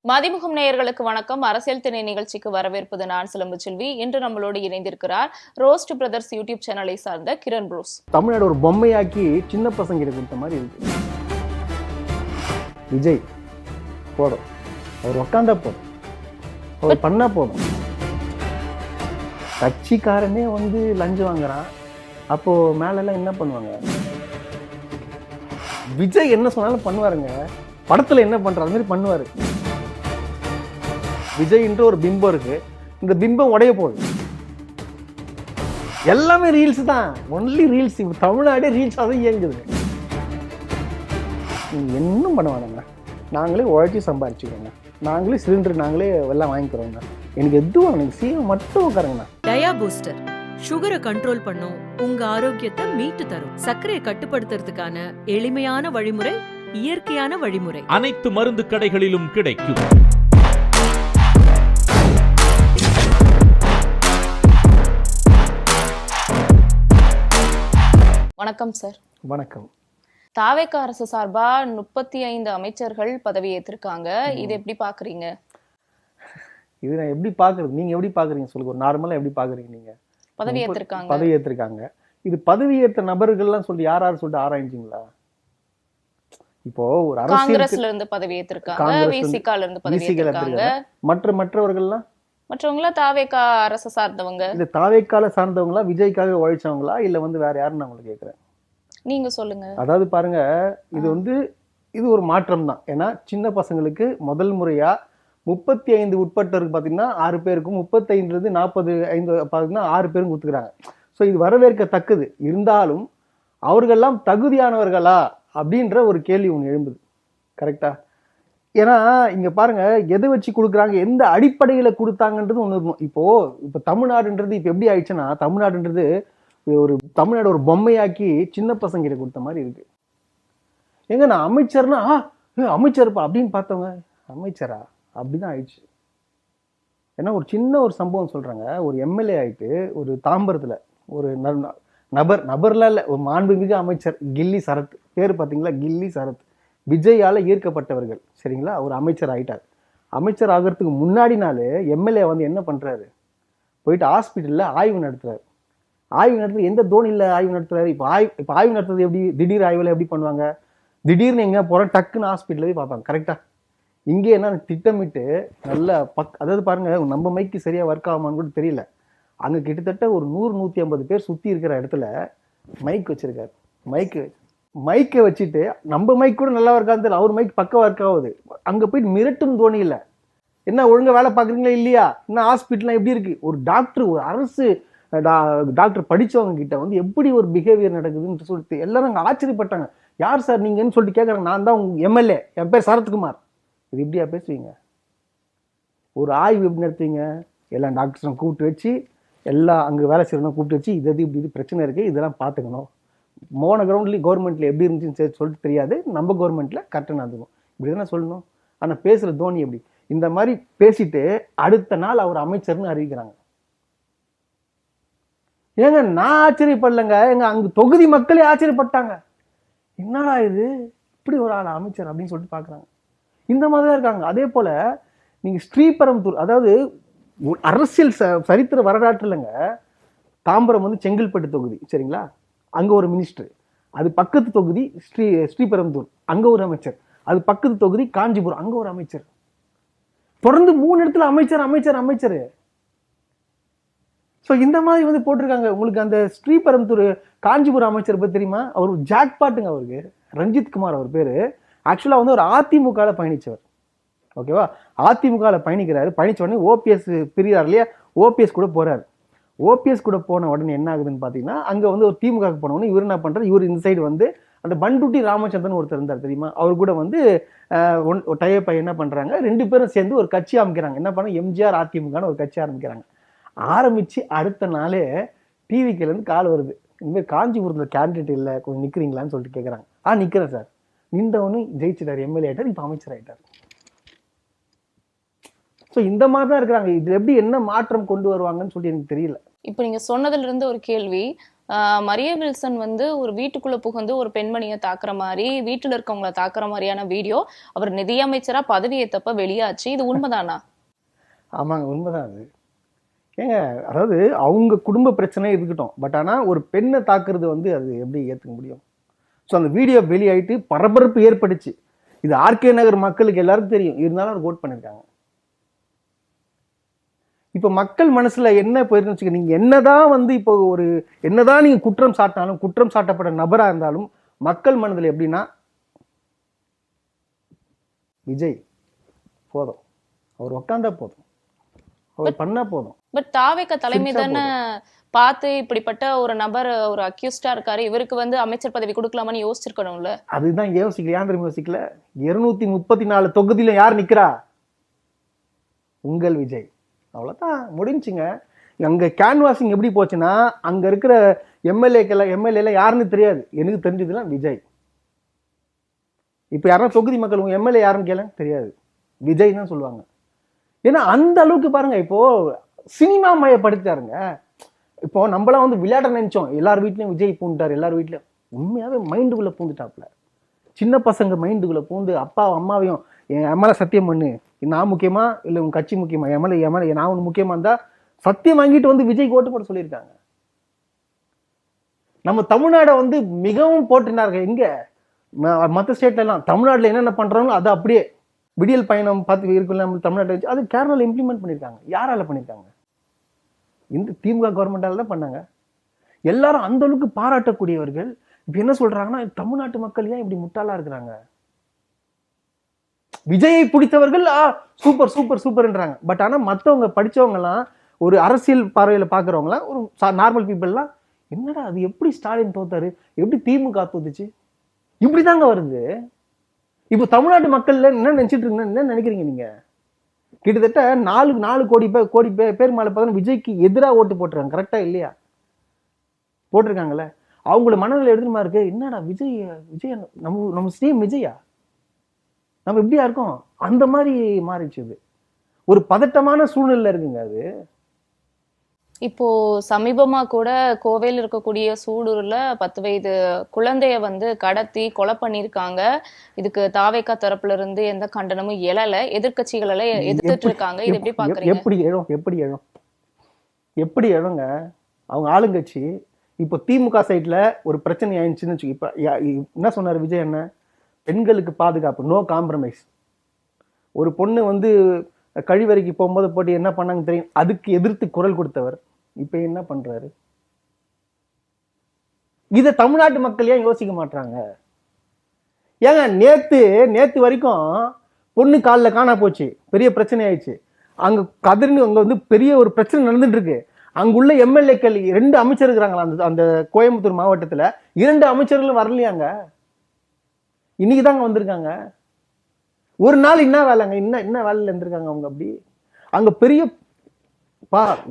மதிமுகம் நேயர்களுக்கு வணக்கம். அரசியல் திணை நிகழ்ச்சிக்கு வரவேற்பது நான் சிலம்பு செல்வி. இன்று நம்மளோடு இணைந்திருக்கிறார் ரோஸ்ட் பிரதர்ஸ் யூடியூப் சேனலை சார்ந்த கிரண் ப்ரூஸ். தமிழ்நாடு ஒரு பொம்மையாக்கி சின்ன பசங்க கொடுத்த மாதிரி இருக்கு. விஜய் போதும், அவர் உக்காந்தா போதும், அவர் பண்ணா போதும். கட்சிக்காரனே லஞ்சம் வாங்குறான், அப்போ மேலெல்லாம் என்ன பண்ணுவாங்க? விஜய் என்ன சொன்னாலும் பண்ணுவாருங்க. படத்துல என்ன பண்ற அது மாதிரி பண்ணுவாரு. விஜய்ன்ற ஒரு பிம்பம் இருக்கு, இந்த பிம்பம் உடைய போகுது. எல்லாமே ரீல்ஸ் தான், ஒன்லி ரீல்ஸ். தமிழ்நாடே ரீல்ஸ் தான் இயங்குது. இன்னும் பண்ண வேணாங்க, நாங்களே உழைச்சி சம்பாரிச்சுக்கிறோங்க, நாங்களே சிலிண்டர் நாங்களே எல்லாம் வாங்கிக்கிறோங்க. எனக்கு எதுவும் எனக்கு சீக்கிரம் மட்டும் உட்காருங்கண்ணா. டயா பூஸ்டர் சுகரை கண்ட்ரோல் பண்ணும், உங்க ஆரோக்கியத்தை மீட்டு தரும். சர்க்கரையை கட்டுப்படுத்துறதுக்கான எளிமையான வழிமுறை, இயற்கையான வழிமுறை. அனைத்து மருந்து கடைகளிலும் கிடைக்கும். வணக்கம் சார். வணக்கம். தாவேக அரசு சார்பா 35 அமைச்சர்கள் பதவியேற்றிருக்காங்க. இது எப்படி பாக்குறீங்க? இது நான் எப்படி பாக்குறது, நீங்க எப்படி பாக்குறீங்க சொல்லுங்க. ஒரு நார்மலா எப்படி பாக்குறீங்க? நீங்க பதவியேற்றிருக்காங்க. இது பதவியேற்ற நபர்கள்லாம் சொல்லி யார் சொல்லிட்டு ஆராய்ச்சிங்களா? இப்போ ஒரு காங்கிரஸ்ல இருந்து பதவியேற்றிருக்காங்க, விசிகால இருந்து பதவியேற்றிருக்காங்க. மற்றவங்களா தாவேக அரசு சார்ந்தவங்க. இந்த தாவேக்கால சார்ந்தவங்களா, விஜய்க்காக உழைச்சவங்களா, இல்ல வேற யாருன்னு நான் உங்களுக்கு கேட்கிறேன். நீங்க சொல்லுங்க. அதாவது பாருங்க, இது ஒரு மாற்றம் தான். ஏன்னா சின்ன பசங்களுக்கு முதல் முறையா 35 உட்பட்டவருக்கு பாத்தீங்கன்னா 6 பேருக்கும், 35 45 பாத்தீங்கன்னா 6 பேரும் கொடுத்துக்கிறாங்க. ஸோ இது வரவேற்கத்தக்கது. இருந்தாலும் அவர்கள்லாம் தகுதியானவர்களா அப்படின்ற ஒரு கேள்வி ஒன்று எழும்புது. கரெக்டா? ஏன்னா இங்க பாருங்க, எதை வச்சு கொடுக்குறாங்க, எந்த அடிப்படையில கொடுத்தாங்கன்றது ஒண்ணு இருக்கும். இப்போ தமிழ்நாடுன்றது இப்ப எப்படி ஆயிடுச்சுன்னா, தமிழ்நாடு ஒரு பொம்மையாக்கி சின்ன பசங்க கிட்ட கொடுத்த மாதிரி இருக்கு. எங்க நான் அமைச்சர்னா அமைச்சர்ப்பா அப்படின்னு பார்த்தவங்க அமைச்சரா அப்படிதான் ஆயிடுச்சு. ஏன்னா ஒரு சின்ன ஒரு சம்பவம் சொல்றாங்க. ஒரு எம்எல்ஏ ஆயிட்டு ஒரு தாம்பரத்துல ஒரு நபர்லாம் இல்ல, ஒரு மாண்புமிகு அமைச்சர் கில்லி சரத், பேர் பாத்தீங்களா, கில்லி சரத், விஜயால ஈர்க்கப்பட்டவர்கள். சரிங்களா? ஒரு அமைச்சர் ஆயிட்டார். அமைச்சர் ஆகிறதுக்கு முன்னாடி நாள் எம்எல்ஏ என்ன பண்றாரு, போயிட்டு ஹாஸ்பிட்டல்ல ஆய்வு நடத்துறாரு. ஆய்வு நடத்துறது எந்த தோனியில் ஆய்வு நடத்துறாரு. இப்போ ஆய்வு நடத்துறது எப்படி, திடீர் ஆய்வுல எப்படி பண்ணுவாங்க? திடீர்னு எங்க போறோம், டக்குன்னு ஹாஸ்பிட்டல் போய் பார்ப்பாங்க. கரெக்டா? இங்கே என்ன திட்டமிட்டு நல்ல அதாவது பாருங்க, நம்ம மைக்கு சரியா ஒர்க் ஆகுமான்னு கூட தெரியல. அங்க கிட்டத்தட்ட ஒரு 100-150 பேர் சுத்தி இருக்கிற இடத்துல மைக் வச்சிருக்காரு. மைக்கை வச்சுட்டு, நம்ம மைக் கூட நல்லா ஒர்க் ஆகுது, அவர் மைக் பக்கம் ஒர்க் ஆகுது. அங்க போயிட்டு மிரட்டும் தோணி இல்லை. என்ன ஒழுங்கா வேலை பார்க்குறீங்களா இல்லையா, என்ன ஹாஸ்பிட்டல்லாம் எப்படி இருக்கு, ஒரு டாக்டர், ஒரு அரசு டாக்டர் படிச்சவங்க கிட்ட எப்படி ஒரு பிஹேவியர் நடக்குதுன்னு சொல்லிட்டு எல்லாரும் அங்கே ஆச்சரியப்பட்டாங்க. யார் சார் நீங்கன்னு சொல்லிட்டு கேட்குறாங்க. நான் தான் உங்க எம்எல்ஏ, என் பேர் சரத்குமார். இது எப்படியா பேசுவீங்க? ஒரு ஆய்வு எப்படி நடத்துவீங்க? எல்லா டாக்டர்ஸும் கூப்பிட்டு வச்சு, எல்லா அங்கே வேலை செய்யணும் கூப்பிட்டு வச்சு, இப்படி பிரச்சனை இருக்கு, இதெல்லாம் பார்த்துக்கணும். மோன கிரவுண்ட்லேயும் கவர்மெண்ட்ல எப்படி இருந்துச்சுன்னு சொல்லிட்டு தெரியாது, நம்ம கவர்மெண்ட்ல கரெக்டாக நடந்துக்கும், இப்படி தானே சொல்லணும். ஆனால் பேசுகிற தோனி எப்படி இந்த மாதிரி பேசிட்டு அடுத்த நாள் அவர் அமைச்சர்னு அறிவிக்கிறாங்க. ஏங்க நான் ஆச்சரியப்படலைங்க, எங்க அங்க தொகுதி மக்களே ஆச்சரியப்பட்டாங்க. என்னடா இது, இப்படி ஒரு ஆள் அமைச்சர் அப்படின்னு சொல்லிட்டு பாக்குறாங்க. இந்த மாதிரி தான் இருக்காங்க. அதே போல நீங்க ஸ்ரீபெரும்புதூர், அதாவது அரசியல் சரித்திர வரலாற்றுலங்க, தாம்பரம் செங்கல்பட்டு தொகுதி. சரிங்களா? அங்க ஒரு மினிஸ்டர். அது பக்கத்து தொகுதி ஸ்ரீபெரும்புதூர், அங்க ஒரு அமைச்சர். அது பக்கத்து தொகுதி காஞ்சிபுரம், அங்க ஒரு அமைச்சர். தொடர்ந்து 3 இடத்துல அமைச்சர். ஸோ இந்த மாதிரி போட்டிருக்காங்க. உங்களுக்கு அந்த ஸ்ரீபெரும்புதூர் காஞ்சிபுரம் அமைச்சர் பற்றி தெரியுமா? அவர் ஜாக் பாட்டுங்க. அவருக்கு ரஞ்சித் குமார் அவர் பேரு. ஆக்சுவலா ஒரு அதிமுக பயணிச்சவர். ஓகேவா? அதிமுக பயணிக்கிறாரு. பயணிச்ச உடனே ஓபிஎஸ் பிரியார் இல்லையா, ஓபிஎஸ் கூட போறாரு. ஓபிஎஸ் கூட போன உடனே என்ன ஆகுதுன்னு பாத்தீங்கன்னா, அங்க ஒரு திமுக போன உடனே இவர் என்ன பண்றாரு, இவர் இந்த சைடு அந்த பண்டுட்டி ராமச்சந்திரன் ஒருத்தர் இருந்தார் தெரியுமா, அவர் கூட டைப் என்ன பண்றாங்க, 2 பேரும் சேர்ந்து ஒரு கட்சி அமைக்கிறாங்க. என்ன பண்ண, எம்ஜிஆர் அதிமுகன்னு ஒரு கட்சி ஆரம்பிச்சு அடுத்த நாளே டிவிக்கில இருந்து கால் வருது, இந்த மாதிரி காஞ்சிபுரத்துல கேண்டிடேட் இல்லை, கொஞ்சம் நிக்கிறீங்களான்னு சொல்லிட்டு கேட்கறாங்க. நிக்கிறேன் சார். நின்றவனு ஜெயிச்சிட்டார், எம்எல்ஏ ஆயிட்டார், இப்ப அமைச்சர் ஆயிட்டார். ஸோ இந்த மாதிரி தான் இருக்கிறாங்க. இதுல எப்படி என்ன மாற்றம் கொண்டு வருவாங்கன்னு சொல்லி எனக்கு தெரியல. இப்போ நீங்க சொன்னதுல இருந்து ஒரு கேள்வி, மரியா வில்சன் வந்து ஒரு வீட்டுக்குள்ள புகுந்து ஒரு பெண்மணியை தாக்குற மாதிரி, வீட்டுல இருக்கவங்கள தாக்குற மாதிரியான வீடியோ அவர் நிதியமைச்சரா பதவியேத்தப்ப வெளியாச்சு. இது உண்மைதானா? ஆமாங்க, உண்மைதான் அது. ஏங்க, அதாவது அவங்க குடும்ப பிரச்சனை இருக்கட்டும், பட் ஆனா ஒரு பெண்ணை தாக்குறது வந்து அது எப்படி ஏத்துக்க முடியும்? ஸோ அந்த வீடியோ வெளியாயிட்டு பரபரப்பு ஏற்பட்டுச்சு. இது ஆர்கே நகர் மக்களுக்கு எல்லாருக்கும் தெரியும், இருந்தாலும் அவர் ஓட் பண்ணிருக்காங்க. இப்ப மக்கள் மனசுல என்ன போயிருன்னு வச்சுக்க, நீங்க என்னதான் வந்து இப்போ ஒரு என்னதான் நீங்க குற்றம் சாட்டினாலும், குற்றம் சாட்டப்பட்ட நபரா இருந்தாலும் மக்கள் மனதில் எப்படின்னா, விஜய் போதும், அவர் உட்காந்தா போதும், அவர் பண்ணா போதும். பட் தாவேக தலைமை சிரிச்சா தானே பார்த்து இப்படிப்பட்ட ஒரு நபர் ஒரு அக்யூஸ்டா இருக்காரு, இவருக்கு வந்து அமைச்சர் பதவி கொடுக்கலாமான்னு யோசிச்சிருக்கணும்ல. அதுதான் யோசிக்கல. ஏன் தெரியுமா யோசிக்கல? 234 தொகுதியில யார் நிக்கிறா? உங்கள் விஜய். அவ்வளவுதான், முடிஞ்சுங்க. அங்க கேன்வாசிங் எப்படி போச்சுன்னா, அங்க இருக்கிற எம்எல்ஏ யாருன்னு தெரியாது. எனக்கு தெரிஞ்சதுலாம் விஜய். இப்ப யாரும் தொகுதி மக்கள் உங்க எம்எல்ஏ யாருன்னு கேள தெரியாது, விஜய் தான் சொல்லுவாங்க. ஏன்னா அந்த அளவுக்கு பாருங்க, இப்போ சினிமா மயப்படுத்தாருங்க. இப்போ நம்மளாம் வந்து விளையாட நினைச்சோம், எல்லார் வீட்லயும் விஜய் பூந்துட்டாரு, எல்லார் வீட்லயும். உண்மையாவே மைண்டுக்குள்ள பூந்துட்டாப்ல. சின்ன பசங்க மைண்டுக்குள்ள பூந்து அப்பா அம்மாவையும், என் எம்எல்ஏ சத்தியம் பண்ணு, நான் முக்கியமா இல்ல உங்க கட்சி முக்கியமா, எம்எல்ஏ நான் ஒன்று முக்கியமா இருந்தா சத்தியம் வாங்கிட்டு வந்து விஜய்க்கு ஓட்டு போட சொல்லியிருக்காங்க. நம்ம தமிழ்நாடை வந்து மிகவும் போட்டுனாங்க. எங்க மற்ற ஸ்டேட்ல எல்லாம் தமிழ்நாட்டுல என்னென்ன பண்றாங்களோ அதை அப்படியே விடியல் பயணம் பார்த்து இருக்குல்ல நம்ம தமிழ்நாட்டை வச்சு, அது கேரளால இம்ப்ளிமெண்ட் பண்ணியிருக்காங்க. யாரால பண்ணியிருக்காங்க? இந்த திமுக கவர்மெண்டால தான் பண்ணாங்க. எல்லாரும் அந்த அளவுக்கு பாராட்டக்கூடியவர்கள் இப்ப என்ன சொல்றாங்கன்னா, தமிழ்நாட்டு மக்கள் ஏன் இப்படி முட்டாளா இருக்கிறாங்க? விஜயை பிடித்தவர்கள் சூப்பர் சூப்பர் சூப்பர்ன்றாங்க. பட் ஆனா மத்தவங்க படிச்சவங்க எல்லாம், ஒரு அரசியல் பார்வையில பாக்குறவங்க எல்லாம், ஒரு நார்மல் பீப்புள் எல்லாம், என்னடா அது, எப்படி ஸ்டாலின் தோத்தாரு, எப்படி திமுக தோத்துச்சு, இப்படிதாங்க வருது. இப்போ தமிழ்நாட்டு மக்கள் என்ன நினைச்சிட்டு இருக்கீங்க, என்ன நினைக்கிறீங்க நீங்க? கிட்டத்தட்ட 4 கோடி பேர் மேல பார்த்தா விஜய்க்கு எதிராக ஓட்டு போட்டுருக்காங்க. கரெக்டா இல்லையா? போட்டிருக்காங்கல்ல. அவங்களோட மனநிலை எடுத்துமா இருக்கு, என்னடா விஜய் நம்ம ஸ்ரீம் விஜயா, நம்ம எப்படியா இருக்கோம், அந்த மாதிரி மாறிடுச்சு. இது ஒரு பதட்டமான சூழ்நிலை இருக்குங்க. அது இப்போ சமீபமா கூட கோவையில் இருக்கக்கூடிய சூலூர்ல 10 வயது குழந்தைய வந்து கடத்தி கொலை பண்ணிருக்காங்க. இதுக்கு தாவேகா தரப்புல இருந்து எந்த கண்டனமும் எழல, எதிர்க்கட்சிகள் எல்லாம் எதிர்த்துட்டு இருக்காங்க. இது எப்படி பாக்குறீங்க? எப்படி எழுங்க அவங்க ஆளுங்கட்சி. இப்போ திமுக சைட்ல ஒரு பிரச்சனை ஆயிடுச்சுன்னு வச்சு, இப்ப என்ன சொன்னாரு விஜய், என்ன பெண்களுக்கு பாதுகாப்பு, நோ காம்ப்ரமைஸ். ஒரு பொண்ணு வந்து கழிவறைக்கு போகும்போது போட்டு என்ன பண்ணாங்க தெரியும், அதுக்கு எதிர்த்து குரல் கொடுத்தவர் இப்ப என்ன பண்றாரு? இத தமிழ்நாட்டு மக்கள் ஏன் யோசிக்க மாட்டாங்க? ஏங்க, நேத்து வரைக்கும் பொண்ணு காலில் காணா போச்சு, பெரிய பிரச்சனை ஆயிடுச்சு. அங்க கதிர்னு அங்க வந்து பெரிய ஒரு பிரச்சனை நடந்துட்டு இருக்கு. அங்குள்ள எம்எல்ஏக்கள் 2 அமைச்சர் இருக்கிறாங்களா அந்த கோயம்புத்தூர் மாவட்டத்துல, 2 அமைச்சர்களும் வரலையாங்க. இன்னைக்குதாங்க வந்திருக்காங்க. ஒரு நாள் என்ன வேலைங்க, என்ன வேலையில இருந்திருக்காங்க அவங்க. அப்படி அங்க பெரிய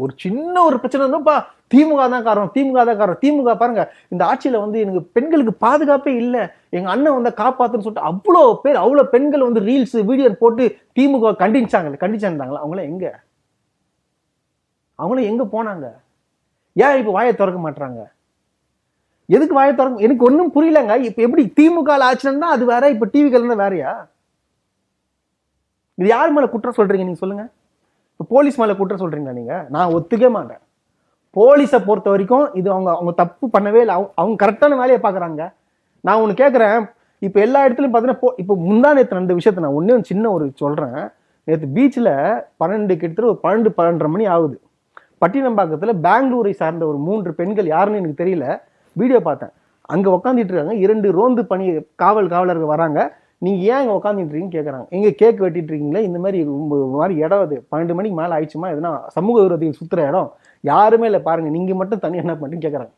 ஒரு சின்ன ஒரு பிரச்சனை இருந்தோம்ப்பா, திமுக தான் காரணம். திமுக பாருங்க, இந்த ஆட்சியில வந்து எனக்கு பெண்களுக்கு பாதுகாப்பே இல்லை, எங்க அண்ணன் வந்து காப்பாத்துன்னு சொல்லிட்டு அவ்வளவு பெண்கள் வந்து ரீல்ஸ் வீடியோ போட்டு திமுக கண்டிச்சாங்களா? அவங்கள எங்க போனாங்க? ஏன் இப்ப வாயை திறக்க மாட்டாங்க? எதுக்கு வாயை திறக்க? எனக்கு ஒன்னும் புரியலங்க. இப்ப எப்படி திமுக ஆட்சினா அது வேற, இப்ப டிவிகள் வேறயா? இது யார் மேல குற்றம் சொல்றீங்க நீங்க சொல்லுங்க? இப்ப போலீஸ் மேல குற்றம் சொல்றீங்களா நீங்க? நான் ஒத்துக்க மாட்டேன். போலீஸை பொறுத்த வரைக்கும் இது அவங்க தப்பு பண்ணவே இல்லை, அவங்க கரெக்டான வேலையை பாக்குறாங்க. நான் ஒண்ணு கேட்கறேன், இப்ப எல்லா இடத்துலயும் பாத்தீங்கன்னா, இப்ப முந்தா நேற்று நடந்த விஷயத்த நான் ஒன்னே சின்ன ஒரு சொல்றேன். நேற்று பீச்ல 12 கிட்டத்தட்ட ஒரு 12:30 மணி ஆகுது. பட்டினம்பாக்கத்துல பெங்களூரை சார்ந்த ஒரு 3 பெண்கள், யாருன்னு எனக்கு தெரியல, வீடியோ பார்த்தேன். அங்க உட்காந்துட்டு இருக்காங்க. 2 ரோந்து காவலர்கள் வராங்க. நீங்க ஏன் இங்க உட்காந்துட்டு இருக்கீங்கன்னு கேட்கறாங்க. எங்க கேக் வெட்டிட்டு இருக்கீங்களா? இந்த மாதிரி இடம், அது 12 மணிக்கு மேல ஆயிடுச்சுமா, எதுனா சமூக விரோதிகள் சுத்துற இடம், யாருமே இல்லை பாருங்க, நீங்க மட்டும் தனியா என்ன பண்ணிட்டு கேட்கறாங்க.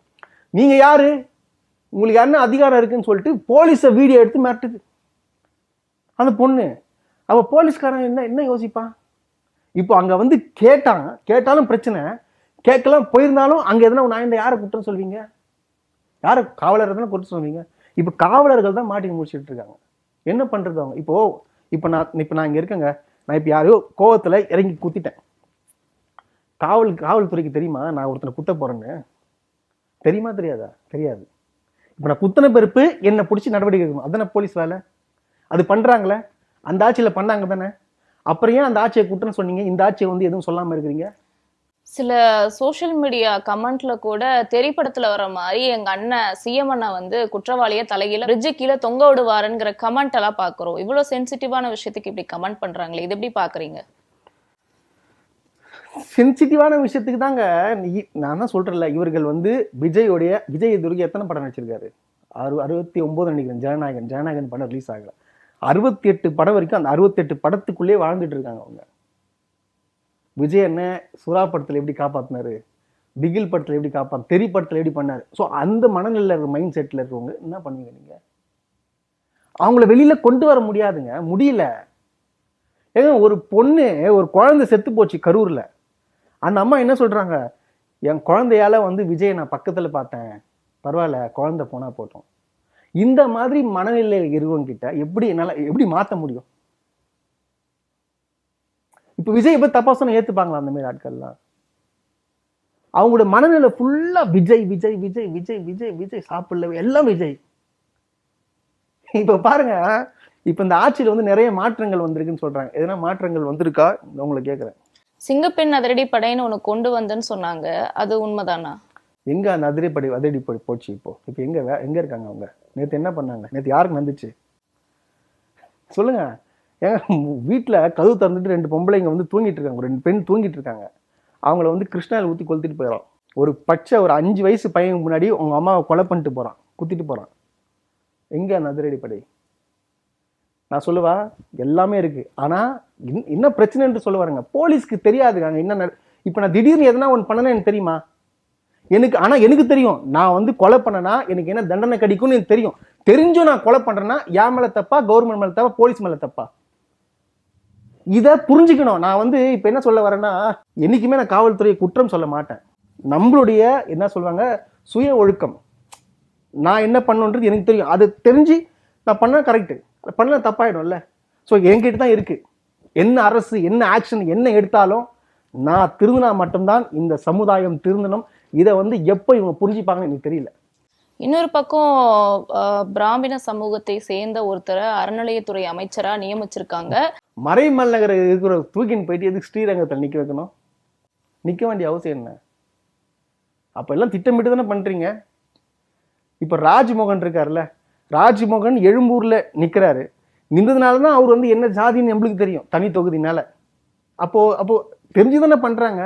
நீங்க யாரு, உங்களுக்கு என்ன அதிகாரம் இருக்குன்னு சொல்லிட்டு போலீஸ வீடியோ எடுத்து மாட்டுது அந்த பொண்ணு. அவ போலீஸ்காரன் என்ன யோசிப்பான்? இப்போ அங்க வந்து கேட்டாலும் பிரச்சனை, கேட்கலாம் போயிருந்தாலும் அங்க எதனா நான் யாரை குற்றம் சொல்வீங்க? யாரை? காவலர் தானே குற்றம் சொல்வீங்க. இப்ப காவலர்கள் தான் மாட்டி முடிச்சுட்டு இருக்காங்க. என்ன பண்றது அவங்க? இப்போ நான் இங்க இருக்கேங்க, நான் இப்ப யாரையோ கோவத்துல இறங்கி குத்திட்டேன். காவல்துறைக்கு தெரியுமா நான் ஒருத்தனை குத்த போறேன்னு? தெரியுமா தெரியாதா? தெரியாது. இப்போ நான் குத்தனை பெருப்பு என்னை பிடிச்சி நடவடிக்கை எடுக்கணும், அதானே போலீஸ் வேலை. அது பண்றாங்களே, அந்த ஆட்சியில் பண்ணாங்க தானே. அப்புறம் ஏன் அந்த ஆட்சியை குற்றம்னு சொன்னீங்க? இந்த ஆட்சியை வந்து எதுவும் சொல்லாம இருக்கிறீங்க? சில சோஷியல் மீடியா கமெண்ட்ல கூட திரைப்படத்துல வர மாதிரி எங்க அண்ணன் சிஎம் அண்ணா வந்து குற்றவாளிய தலைகீழ பிரிட்ஜு கீழே தொங்க விடுவாருங்கிற கமெண்ட் எல்லாம் பாக்குறோம். இவ்வளவு சென்சிட்டிவான விஷயத்துக்கு இப்படி கமெண்ட் பண்றாங்களே, இது எப்படி பாக்குறீங்க? சென்சிட்டிவான விஷயத்துக்கு தாங்க நான் தான் சொல்றேன்ல, இவர்கள் வந்து விஜய் இதுவரைக்கும் எத்தனை படம் நடிச்சிருக்காரு? 69 நினைக்கிறேன். ஜனநாயகன் படம் ரிலீஸ் ஆகல. 68 படம் வரைக்கும் அந்த 68 படத்துக்குள்ளேயே வாழ்ந்துட்டு இருக்காங்க அவங்க. விஜய் என்ன சுறா படத்துல எப்படி காப்பாத்தினாரு, பிகில் படத்துல எப்படி தெரி படத்துல எப்படி பண்ணாரு. ஸோ அந்த மனநிலையில் இருக்கிற மைண்ட் செட்ல இருக்கவங்க என்ன பண்ணுவீங்க நீங்க? அவங்கள வெளியில கொண்டு வர முடியாதுங்க, முடியல. ஏங்க ஒரு பொண்ணு, ஒரு குழந்தை செத்து போச்சு கரூர்ல. அந்த அம்மா என்ன சொல்றாங்க, என் குழந்தையால வந்து விஜய் நான் பக்கத்துல பார்த்தேன், பரவாயில்ல குழந்தை போனா போட்டோம். இந்த மாதிரி மனநிலை இருக்கவங்க கிட்ட எப்படி மாத்த முடியும்? இப்ப விஜய் எப்ப தப்பா சொன்னா ஏத்துப்பாங்களா அந்த மாதிரி ஆட்கள்லாம்? அவங்களோட மனநிலை ஃபுல்லா விஜய் விஜய் விஜய் விஜய் விஜய் விஜய் சாப்பிடல எல்லாம் விஜய். இப்ப பாருங்க, இப்ப இந்த ஆட்சியில வந்து நிறைய மாற்றங்கள் வந்திருக்குன்னு சொல்றாங்க. எதனா மாற்றங்கள் வந்திருக்கா உங்களை கேக்குறேன். சிங்கப்பெண் அதிரடி படைன்னு ஒண்ணு கொண்டு வந்தேன்னு சொன்னாங்க, அது உண்மைதானா? எங்க அந்த அதிரடி போச்சு? இப்போ எங்க இருக்காங்க அவங்க? நேத்து என்ன பண்ணாங்க? நேத்து யாருக்கு வந்துச்சு சொல்லுங்க. ஏங்க வீட்டுல கதவு திறந்துட்டு 2 பொம்பளைங்க வந்து தூங்கிட்டு இருக்காங்க, 2 பெண் தூங்கிட்டு இருக்காங்க. அவங்கள வந்து கிருஷ்ணாவில் ஊத்தி கொளுத்திட்டு போயிடும். ஒரு 5 வயசு பையன் முன்னாடி உங்க அம்மாவை கொலை பண்ணிட்டு போறான், குத்திட்டு போறான். எங்க அந்த அதிரடி படை? நான் சொல்லுவா எல்லாமே இருக்கு. ஆனா என்ன பிரச்சனைன்னு சொல்ல வரேங்க, போலீஸ்க்கு தெரியாதுங்க என்ன. இப்ப நான் திடீர்னு எதனா ஒன்று பண்ணனா எனக்கு தெரியுமா? எனக்கு தெரியும் நான் வந்து கொலை பண்ணனா எனக்கு என்ன தண்டனை கிடைக்கும்னு எனக்கு தெரியும். தெரிஞ்சும் நான் கொலை பண்றேன்னா என் மேல தப்பா, கவர்மெண்ட் மேல தப்பா, போலீஸ் மேல தப்பா? இதை புரிஞ்சுக்கணும். நான் வந்து இப்ப என்ன சொல்ல வரேன்னா, என்னைக்குமே நான் காவல்துறையை குற்றம் சொல்ல மாட்டேன். நம்மளுடைய என்ன சொல்லுவாங்க, சுய ஒழுக்கம். நான் என்ன பண்ணணுன்றது எனக்கு தெரியும். அது தெரிஞ்சு நான் பண்ண கரெக்ட், பண்ண தப்பாயிடும்ல. ஸோ என்கிட்ட தான் இருக்கு. என்ன அரசு என்ன ஆக்ஷன் என்ன எடுத்தாலும் நான் திருந்தினா மட்டும்தான் இந்த சமுதாயம் திருந்தணும். இதை வந்து எப்போ இவங்க புரிஞ்சுப்பாங்கன்னு எனக்கு தெரியல. இன்னொரு பக்கம் பிராமண சமூகத்தை சேர்ந்த ஒருத்தரை அறநிலையத்துறை அமைச்சரா நியமிச்சிருக்காங்க. மறைமல்நகர் இருக்கிற தூக்கின்னு போயிட்டு எதுக்கு ஸ்ரீரங்கத்தில் நிக்க வைக்கணும்? நிக்க வேண்டிய அவசியம் என்ன? அப்ப எல்லாம் திட்டமிட்டு தானே பண்றீங்க. இப்ப ராஜ்மோகன் இருக்காருல்ல, ராஜ்மோகன் எழும்பூர்ல நிக்கிறாரு. நின்றதுனாலதான் அவர் வந்து என்ன ஜாதின்னு நம்மளுக்கு தெரியும், தனி தொகுதினால. அப்போ தெரிஞ்சுதானே பண்றாங்க.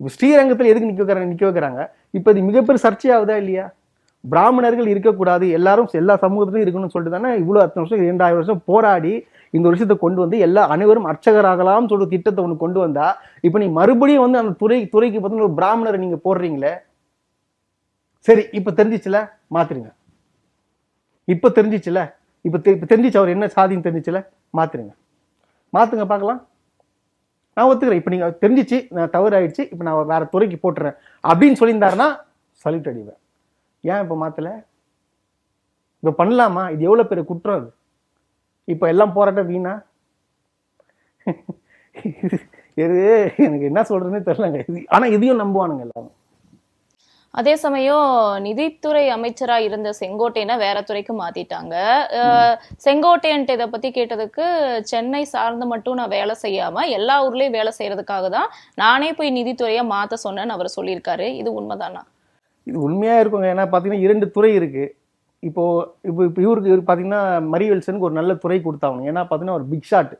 இப்ப ஸ்ரீரங்கத்தில் எதுக்கு நிக்க வைக்கிறாங்க? இப்ப இது மிகப்பெரிய சர்ச்சையாகுதா இல்லையா? பிராமணர்கள் இருக்கக்கூடாது, எல்லா சமூகத்திலும் இருக்கணும்னு சொல்லிட்டு தானே இவ்வளவு 10 வருஷம் 2000 வருஷம் போராடி இந்த விஷயத்தை கொண்டு வந்து அனைவரும் அர்ச்சகராகலாம் சொல்ற திட்டத்தை ஒன்று கொண்டு வந்தா, இப்ப நீ மறுபடியும் வந்து அந்த துறைக்கு பார்த்தீங்கன்னா ஒரு பிராமணரை நீங்க போடுறீங்களே. சரி, இப்ப தெரிஞ்சிச்சுல, மாத்துருங்க. இப்ப தெரிஞ்சிச்சுல, இப்ப தெரிஞ்சிச்சு அவர் என்ன சாதின்னு தெரிஞ்சிச்சுல, மாத்துங்க பார்க்கலாம். நான் ஒத்துக்கிறேன். இப்ப நீங்க தெரிஞ்சிச்சு நான் தவறு ஆயிடுச்சு, இப்ப நான் வேற துறைக்கு போட்டுறேன் அப்படின்னு சொல்லியிருந்தாருன்னா சல்யூட் அடிவேன். ஏன் இப்ப மாத்தல? இப்ப பண்ணலாமா? இது எவ்வளவு பெரிய குற்றம் அது. இப்ப எல்லாம் போராட்டம் வீணா? எனக்கு என்ன சொல்றதுன்னே தெரியலங்க. ஆனா இதையும் நம்புவானுங்க எல்லாரும். அதே சமயம் நிதித்துறை அமைச்சரா இருந்த செங்கோட்டையனை வேற துறைக்கு மாத்திட்டாங்க. செங்கோட்டையன்ட்டு இதை பத்தி கேட்டதுக்கு, சென்னை சார்ந்து மட்டும் நான் வேலை செய்யாம எல்லா ஊர்லயும் வேலை செய்யறதுக்காக தான் நானே போய் நிதித்துறையா மாத்த சொன்னேன்னு அவர் சொல்லியிருக்காரு. இது உண்மைதானா? இது உண்மையா இருக்குங்க. ஏன்னா பாத்தீங்கன்னா 2 துறை இருக்கு. இப்போ இவருக்கு பாத்தீங்கன்னா மரியவெல்சனுக்கு ஒரு நல்ல துறை கொடுத்தாங்க. ஏன்னா பாத்தீங்கன்னா ஒரு பிக் ஷாட்,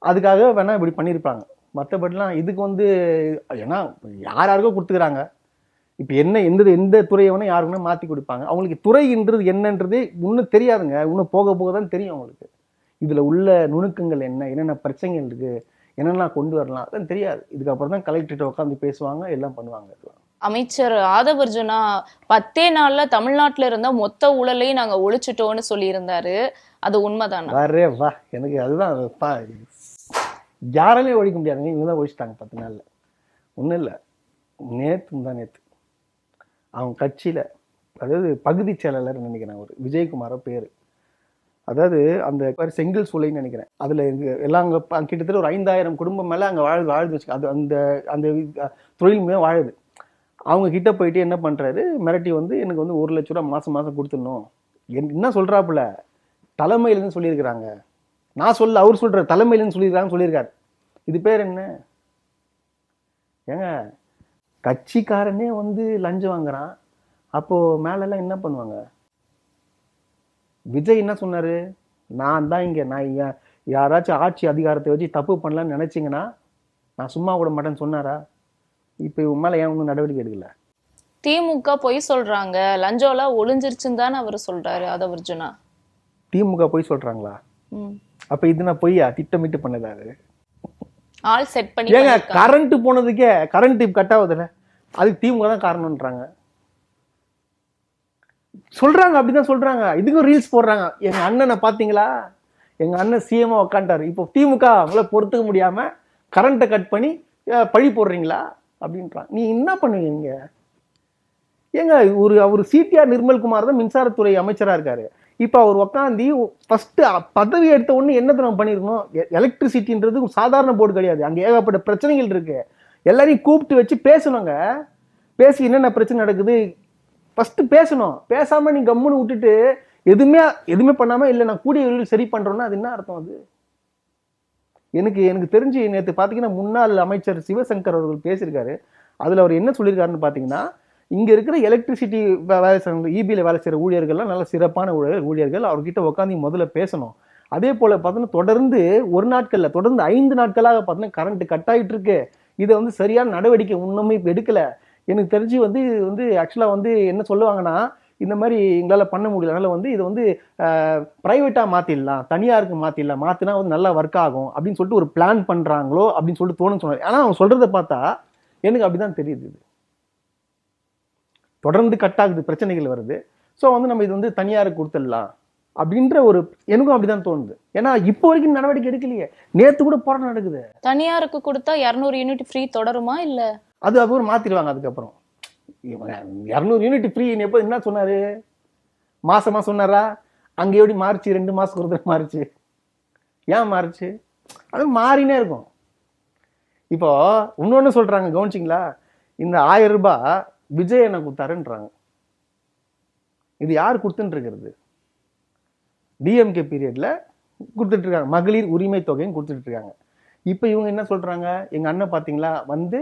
அதுக்காக வேணா இப்படி பண்ணியிருப்பாங்க. மற்றபடிலாம் இதுக்கு வந்து ஏன்னா யாருக்கோ கொடுத்துக்கிறாங்க. இப்போ எந்த துறையை வேணா யாருக்குன்னா மாற்றி கொடுப்பாங்க. அவங்களுக்கு துறைன்றது என்னன்றது இன்னும் தெரியாதுங்க. இன்னும் போக போக தான் தெரியும் அவங்களுக்கு. இதில் உள்ள நுணுக்கங்கள் என்னென்ன பிரச்சனைகள் இருக்குது, என்னென்ன கொண்டு வரலாம், அதான் தெரியாது. இதுக்கப்புறம் தான் கலெக்டர்கிட்ட உட்காந்து பேசுவாங்க, எல்லாம் பண்ணுவாங்க. அமைச்சர் ஆதவர்ஜுனா 10 நாள்ல தமிழ்நாட்டுல இருந்த மொத்த ஊழலையும் நாங்க ஒழிச்சிட்டோம்னு சொல்லி இருந்தாரு. அது உண்மைதானா? வரே வா, எனக்கு அதுதான் யாராலையும் ஒழிக்க முடியாதுங்க. இவங்க தான் ஒழிச்சிட்டாங்க 10 நாள்ல. ஒன்றும் இல்லை, நேற்று அவங்க கட்சியில, அதாவது பகுதி செயலாளர் நினைக்கிறேன், ஒரு விஜயகுமாரோ பேரு. அதாவது அந்த செங்கல் சூளைன்னு நினைக்கிறேன். அதுல எல்லாம் அங்க கிட்டத்தட்ட ஒரு 5000 குடும்பம் மேல அங்க வாழ்ந்து வச்சு அது அந்த தொழில் மூலம் வாழுது. அவங்க கிட்ட போயிட்டு என்ன பண்றாரு, மிரட்டி வந்து எனக்கு வந்து 1 லட்ச ரூபா மாசம் மாசம் கொடுத்துடணும். என்ன சொல்றாப்புல, தலைமையிலேருந்து சொல்லியிருக்கிறாங்க. நான் சொல்ல, அவர் சொல்ற தலைமையிலேருந்து சொல்லியிருக்காங்கன்னு சொல்லியிருக்காரு. இது பேர் என்ன? ஏங்க, கட்சிக்காரனே வந்து லஞ்சம் வாங்குறான், அப்போ மேலெல்லாம் என்ன பண்ணுவாங்க? விஜய் என்ன சொன்னாரு, நான் தான் இங்க யாராச்சும் ஆட்சி அதிகாரத்தை வச்சு தப்பு பண்ணலாம்னு நினைச்சீங்கன்னா நான் சும்மா விட மாட்டேன்னு சொன்னாரா? இப்ப இவங்க மேல ஏன் ஒன்றும் நடவடிக்கை எடுக்கல? திமுக பொய் சொல்றாங்க, லஞ்சம்லாம் ஒளிஞ்சிருச்சுன்னு தானே அவர் சொல்றாரு அதவர்ஜுனா. திமுக போய் சொல்றாங்களா? அப்ப இது நான் பொய்யா? திட்டமிட்டு பண்ணதாரு. ஆள் செட் பண்ணி ஏங்க, கரண்ட் போனதுக்கே கரண்ட் கட் ஆகுதுல்ல, அதுக்கு திமுக தான் காரணம்ன்றாங்க, சொல்றாங்க. அப்படிதான் சொல்றாங்க. இதுக்கும் ரீல்ஸ் போடுறாங்க. எங்க அண்ணனை பாத்தீங்களா, எங்க அண்ணன் சிஎம்மா உட்காண்டாரு, இப்போ திமுக அவங்கள பொறுத்துக்க முடியாம கரண்ட்டை கட் பண்ணி பழி போடுறீங்களா அப்படின்றான். நீ என்ன பண்ணுவீங்க? ஏங்க, அவர் சிடிஆர் நிர்மல்குமார் தான் மின்சாரத்துறை அமைச்சரா இருக்காரு. இப்ப அவர் உட்காந்து ஃபர்ஸ்ட் பதவி எடுத்த உடனே என்ன நம்ம பண்ணிருக்கணும்? எலக்ட்ரிசிட்டின்றது சாதாரண போர்டு கிடையாது, அங்க ஏகப்பட்ட பிரச்சனைகள் இருக்கு. எல்லாரையும் கூப்பிட்டு வச்சு பேசணுங்க. பேசி என்னென்ன பிரச்சனை நடக்குது ஃபர்ஸ்ட் பேசணும். பேசாம நீ கம்முன்னு விட்டுட்டு எதுவுமே பண்ணாம இல்லை நான் கூடிய விரைவில் சரி பண்றோம்னா அது என்ன அர்த்தம்? அது எனக்கு தெரிஞ்சு நேற்று பார்த்தீங்கன்னா முன்னாள் அமைச்சர் சிவசங்கர் அவர்கள் பேசியிருக்காரு. அதுல அவர் என்ன சொல்லியிருக்காருன்னு பார்த்தீங்கன்னா, இங்க இருக்கிற எலக்ட்ரிசிட்டி வேலை செய்யற இபியில் வேலை செய்யற ஊழியர்கள்லாம் நல்ல சிறப்பான ஊழியர்கள், அவர்கிட்ட உட்காந்து முதல்ல பேசணும். அதே போல பார்த்தீங்கன்னா தொடர்ந்து ஒரு நாட்கள்ல தொடர்ந்து 5 நாட்களாக பார்த்தீங்கன்னா கரண்ட் கட் ஆகிட்டு இருக்கு. இதை வந்து சரியான நடவடிக்கை இன்னுமே எடுக்கல. எனக்கு தெரிஞ்சு வந்து ஆக்சுவலா வந்து என்ன சொல்லுவாங்கன்னா, இந்த மாதிரி எங்களால் பண்ண முடியல, அதனால வந்து இதை வந்து பிரைவேட்டா மாத்திடலாம், தனியாருக்கு மாத்திடலாம், மாத்தினா வந்து நல்லா ஒர்க் ஆகும் அப்படின்னு சொல்லிட்டு ஒரு பிளான் பண்றாங்களோ அப்படின்னு சொல்லிட்டு தோணுன்னு சொன்னார். ஆனா அவங்க சொல்றதை பார்த்தா எனக்கு அப்படிதான் தெரியுது. தொடர்ந்து கட் ஆகுது, பிரச்சனைகள் வருது. ஸோ வந்து நம்ம இது வந்து தனியாருக்கு கொடுத்துடலாம் அப்படின்ற ஒரு எனக்கும் அப்படிதான் தோணுது. ஏன்னா இப்போ வரைக்கும் நடவடிக்கை எடுக்கலையே. நேத்து கூட போராட்டம் நடக்குது. தனியாருக்கு கொடுத்தா 200 யூனிட் ஃப்ரீ தொடருமா இல்ல அது அப்புறம் மாத்திடுவாங்க? அதுக்கப்புறம் 200 யூனிட் ஃப்ரீ எப்போ என்ன சொன்னாரு? மாசமா சொன்னாரா? அங்கே எப்படி மாறிச்சு? 2 மாசத்துக்கு ஒரு தடவை மாறிச்சு. ஏன் மாறிச்சு? அது மாறினே இருக்கும். இப்போ இன்னொன்னு சொல்றாங்க, கவனிச்சிங்களா? இந்த 1000 ரூபாய் விஜய் என்ன கொடுத்தாருன்றாங்க. இது யார் கொடுத்துட்டு இருக்கிறது? டிஎம்கே பீரியட்ல கொடுத்துட்டு இருக்காங்க. மகளிர் உரிமை தொகையும் கொடுத்துட்டு இருக்காங்க. இப்போ இவங்க என்ன சொல்றாங்க, எங்க அண்ணன் பாத்தீங்களா வந்து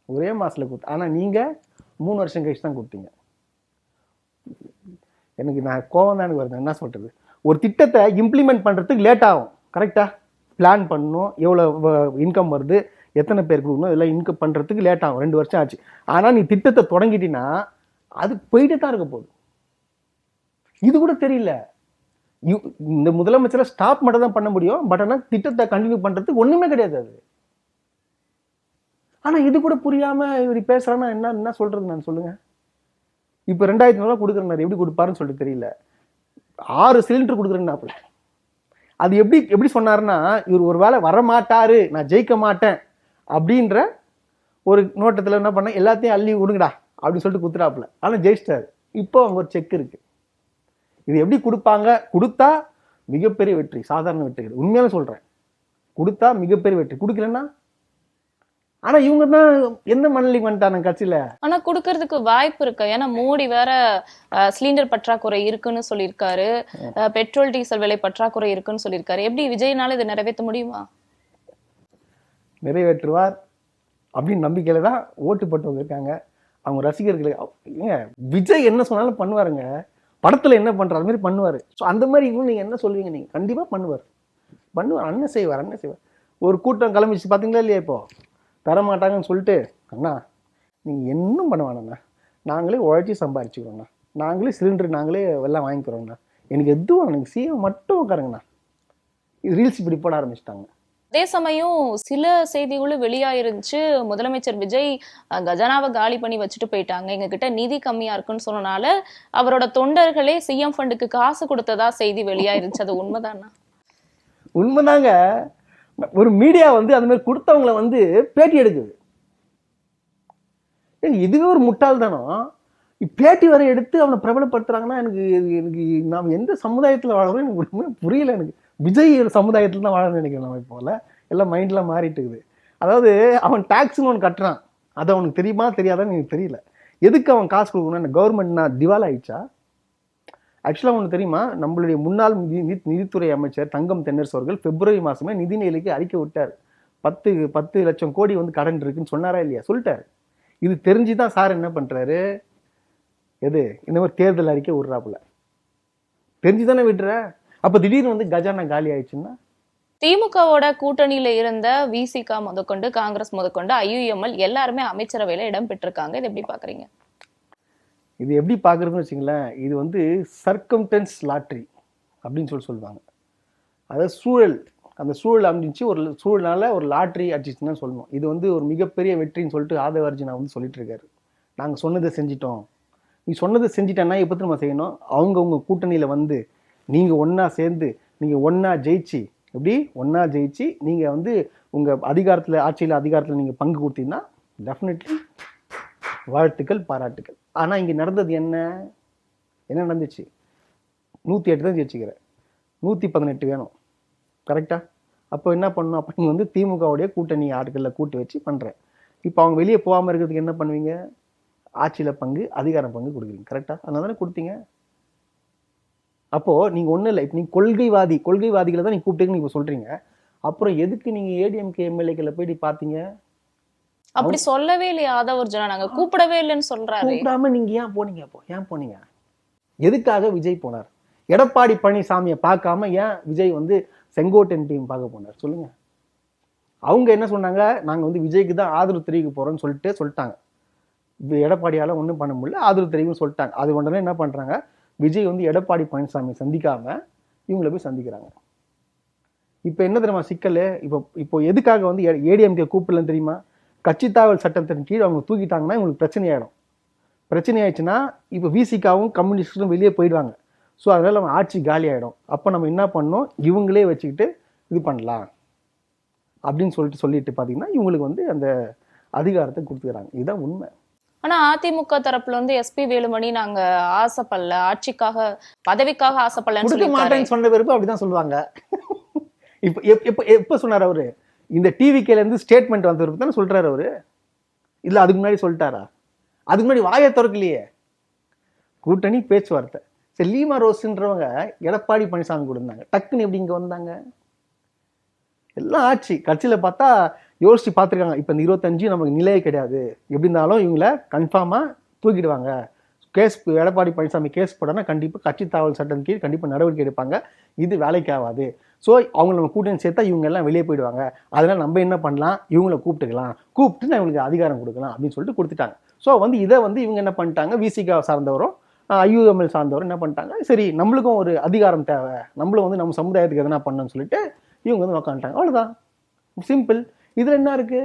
ஒரே மாசத்துல கொடுத்து, ஆனா நீங்க 3 வருஷம் கழிச்சு தான் கொடுத்தீங்க. நான் கோவம் தான் எனக்கு வருது. என்ன சொல்றது, ஒரு திட்டத்தை இம்ப்ளிமெண்ட் பண்றதுக்கு லேட் ஆகும். கரெக்டா பிளான் பண்ணணும், எவ்வளவு இன்கம் வருது, எத்தனை பேர் கொடுக்கணும், இதெல்லாம் இன்கம் பண்றதுக்கு லேட் ஆகும். 2 வருஷம் ஆச்சு. ஆனா நீ திட்டத்தை தொடங்கிட்டீங்கன்னா அது போயிட்டு தான் இருக்க போகுது. இது கூட தெரியல. இந்த முதலமைச்சரை ஸ்டாப் மட்டும் தான் பண்ண முடியும். பட் ஆனா திட்டத்தை கண்டினியூ பண்றதுக்கு ஒண்ணுமே கிடையாது அது. ஆனா இது கூட புரியாம இவர் பேசுறான்னா என்ன சொல்றது? நான் சொல்லுங்க. இப்ப 2500 கொடுக்குறேன், எப்படி கொடுப்பாருன்னு சொல்லிட்டு தெரியல. 6 சிலிண்டர் கொடுக்குறேன்னாப்புல. அது எப்படி சொன்னாருன்னா, இவர் ஒரு வேளை வரமாட்டாரு, நான் ஜெயிக்க மாட்டேன் அப்படின்ற ஒரு நோட்டத்துல என்ன பண்ண, எல்லாத்தையும் அள்ளி விடுங்கடா அப்படின்னு சொல்லிட்டு குத்துறாப்புல. ஆனா ஜெயிச்சிட்டாரு. இப்போ அவங்க ஒரு செக் இருக்கு. இது எப்படி கொடுப்பாங்க? கொடுத்தா மிகப்பெரிய வெற்றி, சாதாரண வெற்றி கிடையாது. உண்மையாவே சொல்றேன், கொடுத்தா மிகப்பெரிய வெற்றி. கொடுக்கலன்னா, ஆனா இவங்க தான் எந்த மனநிலைக்கு வந்துட்டாங்க கட்சியில. ஆனா கொடுக்கறதுக்கு வாய்ப்பு இருக்கு. ஏன்னா மோடி வேற சிலிண்டர் பற்றாக்குறை இருக்குன்னு சொல்லியிருக்காரு, பெட்ரோல் டீசல் விலை பற்றாக்குறை இருக்குன்னு சொல்லியிருக்காரு. எப்படி விஜய்னால இதை நிறைவேற்ற முடியுமா? நிறைவேற்றுவார் அப்படின்னு நம்பிக்கையில தான் ஓட்டு போட்டவங்க இருக்காங்க. அவங்க ரசிகர்களுக்கு விஜய் என்ன சொன்னாலும் பண்ணுவாருங்க. படத்துல என்ன பண்ற அது மாதிரி பண்ணுவாரு. ஸோ அந்த மாதிரி இவங்க நீங்க என்ன சொல்வீங்க? நீங்க கண்டிப்பா பண்ணுவார். அண்ணன் செய்வார். ஒரு கூட்டம் கிளம்பிச்சு பாத்தீங்களா இல்லையா? இப்போ தரமாட்டாங்கன்னு சொல்லிட்டு, அண்ணா நீங்க இன்னும் பண்ண வேணாண்ணா, நாங்களே உழைச்சி சம்பாரிச்சுக்கிறோண்ணா, நாங்களே சிலிண்டர் நாங்களே எல்லாம் வாங்கிக்கிறோம்ண்ணா, எனக்கு எதுவும் எனக்கு சிஎம் மட்டும் உட்காருங்கண்ணா. இது ரீல்ஸ் இப்படி போட ஆரம்பிச்சிட்டாங்க. அதே சமயம் சில செய்திகளும் வெளியாயிருந்துச்சு, முதலமைச்சர் விஜய் கஜானாவை காலி பண்ணி வச்சுட்டு போயிட்டாங்க, எங்க கிட்ட நிதி கம்மியா இருக்குன்னு சொன்னனால அவரோட தொண்டர்களே சிஎம் ஃபண்டுக்கு காசு கொடுத்ததா செய்தி வெளியாயிருந்துச்சு. அது உண்மைதானா? உண்மைதாங்க. ஒரு மீடியா வந்து அது மாதிரி கொடுத்தவங்களை வந்து பேட்டி எடுக்குது. இதுவே ஒரு முட்டாள் தானோ. பேட்டி வரை எடுத்து அவனை பிரபலப்படுத்துறாங்கன்னா எனக்கு நாம் எந்த சமுதாயத்துல வாழறோம் எனக்கு ஒண்ணுமே புரியல. எனக்கு விஜய் சமுதாயத்துல தான் வாழணும்னு நினைக்கிறேன். நம்ம போல எல்லாம் மைண்ட்லாம் மாறிட்டு இருக்குது. அதாவது அவன் டாக்ஸ்ன்னு ஒன்று கட்டுறான், அது அவனுக்கு தெரியுமா தெரியாதான்னு எனக்கு தெரியல. எதுக்கு அவன் காசு கொடுக்கணும்? கவர்மெண்ட்னா திவால் ஆயிடுச்சா? ஆக்சுவலாக ஒன்று தெரியுமா, நம்மளுடைய முன்னாள் நிதித்துறை அமைச்சர் தங்கம் தென்னரசு அவர்கள் பிப்ரவரி மாதமே நிதிநிலைக்கு அறிக்கை விட்டார். 10 லட்சம் கோடி வந்து கடன் இருக்குன்னு சொன்னாரா இல்லையா? சொல்லிட்டாரு. இது தெரிஞ்சுதான் சார் என்ன பண்றாரு, எது இந்த மாதிரி தேர்தல் அறிக்கை விடுறாப்புல. தெரிஞ்சுதானே விடுற. அப்ப திடீர்னு வந்து கஜானா காலி ஆயிடுச்சுன்னா, திமுகவோட கூட்டணியில இருந்த விசிக முதற்கொண்டு காங்கிரஸ் முதற்கொண்டு IUML எல்லாருமே அமைச்சரவையில இடம் பெற்றிருக்காங்க. இது எப்படி பாக்குறீங்க? இது எப்படி பார்க்குறதுன்னு வச்சுங்களேன், இது வந்து சர்க்கம்டன்ஸ் லாட்ரி அப்படின்னு சொல்லுவாங்க. அதாவது சூழல், அந்த சூழல் அமைஞ்சிச்சு, ஒரு சூழலால் ஒரு லாட்ரி அடிச்சுன்னு தான் சொல்லணும். இது வந்து ஒரு மிகப்பெரிய வெற்றின்னு சொல்லிட்டு ஆதவ அர்ஜுனா வந்து சொல்லிட்டு இருக்காரு. நாங்கள் சொன்னதை செஞ்சிட்டோம். நீ சொன்னதை செஞ்சிட்டேன்னா எப்போ நம்ம செய்யணும்? அவங்கவுங்க கூட்டணியில் வந்து நீங்கள் ஒன்றா சேர்ந்து, நீங்கள் ஒன்றா ஜெயிச்சு, எப்படி ஒன்றா ஜெயிச்சு நீங்கள் வந்து உங்கள் அதிகாரத்தில் நீங்கள் பங்கு கொடுத்தீங்கன்னா டெஃபினெட்லி வாழ்த்துக்கள், பாராட்டுக்கள். ஆனால் இங்கே நடந்தது என்ன நடந்துச்சு? 108 தான் ஜெயிச்சுக்கிற, 118 வேணும். கரெக்டா? அப்போ என்ன பண்ணணும்? அப்போ நீங்கள் வந்து திமுகவுடைய கூட்டணி ஆட்களில் கூட்டு வச்சு பண்ணுறேன். இப்போ அவங்க வெளியே போகாமல் இருக்கிறதுக்கு என்ன பண்ணுவீங்க? ஆட்சியில் பங்கு, அதிகாரம் பங்கு கொடுக்குறீங்க. கரெக்டாக? அதனால தானே கொடுத்தீங்க. அப்போது நீங்கள் ஒன்றும் இல்லை, இப்போ நீங்கள் கொள்கைவாதிகளை தான் நீங்கள் கூப்பிட்டுன்னு நீங்கள் சொல்கிறீங்க. அப்புறம் எதுக்கு நீங்கள் ADMK MLAக்களை போய் பார்த்தீங்க? அப்படி சொல்லவே இல்லையா ஆதவ அர்ஜுனா? நாங்க கூப்பிடவே இல்லைன்னு சொல்றாரு. கூப்பிடாம நீங்க ஏன் போனீங்க? அப்போ ஏன் போனீங்க? எதுக்காக விஜய் போனார்? எடப்பாடி பழனிசாமியை பார்க்காம ஏன் விஜய் வந்து செங்கோட்டையன் டீம் பார்க்க போனார்? சொல்லுங்க. அவங்க என்ன சொன்னாங்க? நாங்க வந்து விஜய்க்கு தான் ஆதரவு தெரிவிக்க போறோம்னு சொல்லிட்டாங்க. எடப்பாடியால ஒன்றும் பண்ண முடியல, ஆதரவு தெரிவிக்கும் சொல்லிட்டாங்க. அது உடனே என்ன பண்றாங்க? விஜய் வந்து எடப்பாடி பழனிசாமி சந்திக்காம இவங்களை போய் சந்திக்கிறாங்க. இப்போ என்ன தெரியுமா சிக்கல்? இப்போ எதுக்காக வந்து ADMK கூப்பிடலன்னு தெரியுமா? கட்சி தாவல் சட்டத்தின் கீழ் அவங்க தூக்கிட்டாங்கன்னா இவங்களுக்கு பிரச்சனை ஆயிடுச்சுன்னா இப்போ விசிகாவும் கம்யூனிஸ்டும் வெளியே போயிடுவாங்க. ஸோ அதனால நம்ம ஆட்சி காலி ஆகிடும். அப்போ நம்ம என்ன பண்ணோம்? இவங்களே வச்சுக்கிட்டு இது பண்ணலாம் அப்படின்னு சொல்லிட்டு பார்த்தீங்கன்னா இவங்களுக்கு வந்து அந்த அதிகாரத்தை கொடுத்துக்கிறாங்க. இதுதான் உண்மை. ஆனா அதிமுக தரப்புல வந்து SP வேலுமணி நாங்க ஆசைப்படல, ஆட்சிக்காக பதவிக்காக ஆசைப்படலன்னு கொடுக்க மாட்டேன்னு சொன்ன பிறகு அப்படிதான் சொல்லுவாங்க. எப்ப சொன்னார் அவரு? இந்த டிவிகேல இருந்து ஸ்டேட்மெண்ட் வந்தவருக்கு தானே சொல்றாரு அவரு. இல்ல அதுக்கு முன்னாடி சொல்லிட்டாரா? அதுக்கு முன்னாடி வாயை திறக்கலையே. கூட்டணி பேச்சுவார்த்தை. சரி, லீமா ரோஸ்ன்றவங்க எடப்பாடி பழனிசாமி கொடுத்தாங்க. டக்குன்னு எப்படி இங்க வந்தாங்க? எல்லாம் ஆட்சி கட்சியில பார்த்தா யோசிச்சு பார்த்துருக்காங்க. இப்போ இந்த 25 நமக்கு நிலையே கிடையாது, எப்படி இருந்தாலும் இவங்கள கன்ஃபார்மா தூக்கிடுவாங்க. கேஸ் எடப்பாடி பழனிசாமி கேஸ் போட்டோன்னா கண்டிப்பாக கட்சி தாவல் சட்டம் கீழ் கண்டிப்பாக நடவடிக்கை எடுப்பாங்க. இது வேலைக்கு ஆகாது. ஸோ அவங்க நம்ம கூட்டணி சேர்த்தா இவங்க எல்லாம் வெளியே போயிடுவாங்க. அதனால நம்ம என்ன பண்ணலாம்? இவங்களை கூப்பிட்டு நான் இவங்களுக்கு அதிகாரம் கொடுக்கலாம் அப்படின்னு சொல்லிட்டு கொடுத்துட்டாங்க. ஸோ வந்து இதை வந்து இவங்க என்ன பண்ணிட்டாங்க? விசிகா சார்ந்தவரும் IUML சார்ந்தவரும் என்ன பண்ணிட்டாங்க? சரி, நம்மளுக்கும் ஒரு அதிகாரம் தேவை, நம்மளும் வந்து நம்ம சமுதாயத்துக்கு எதனா பண்ணணும்னு சொல்லிட்டு இவங்க வந்து உக்காந்துட்டாங்க. அவ்வளோதான், சிம்பிள். இதில் என்ன இருக்கு?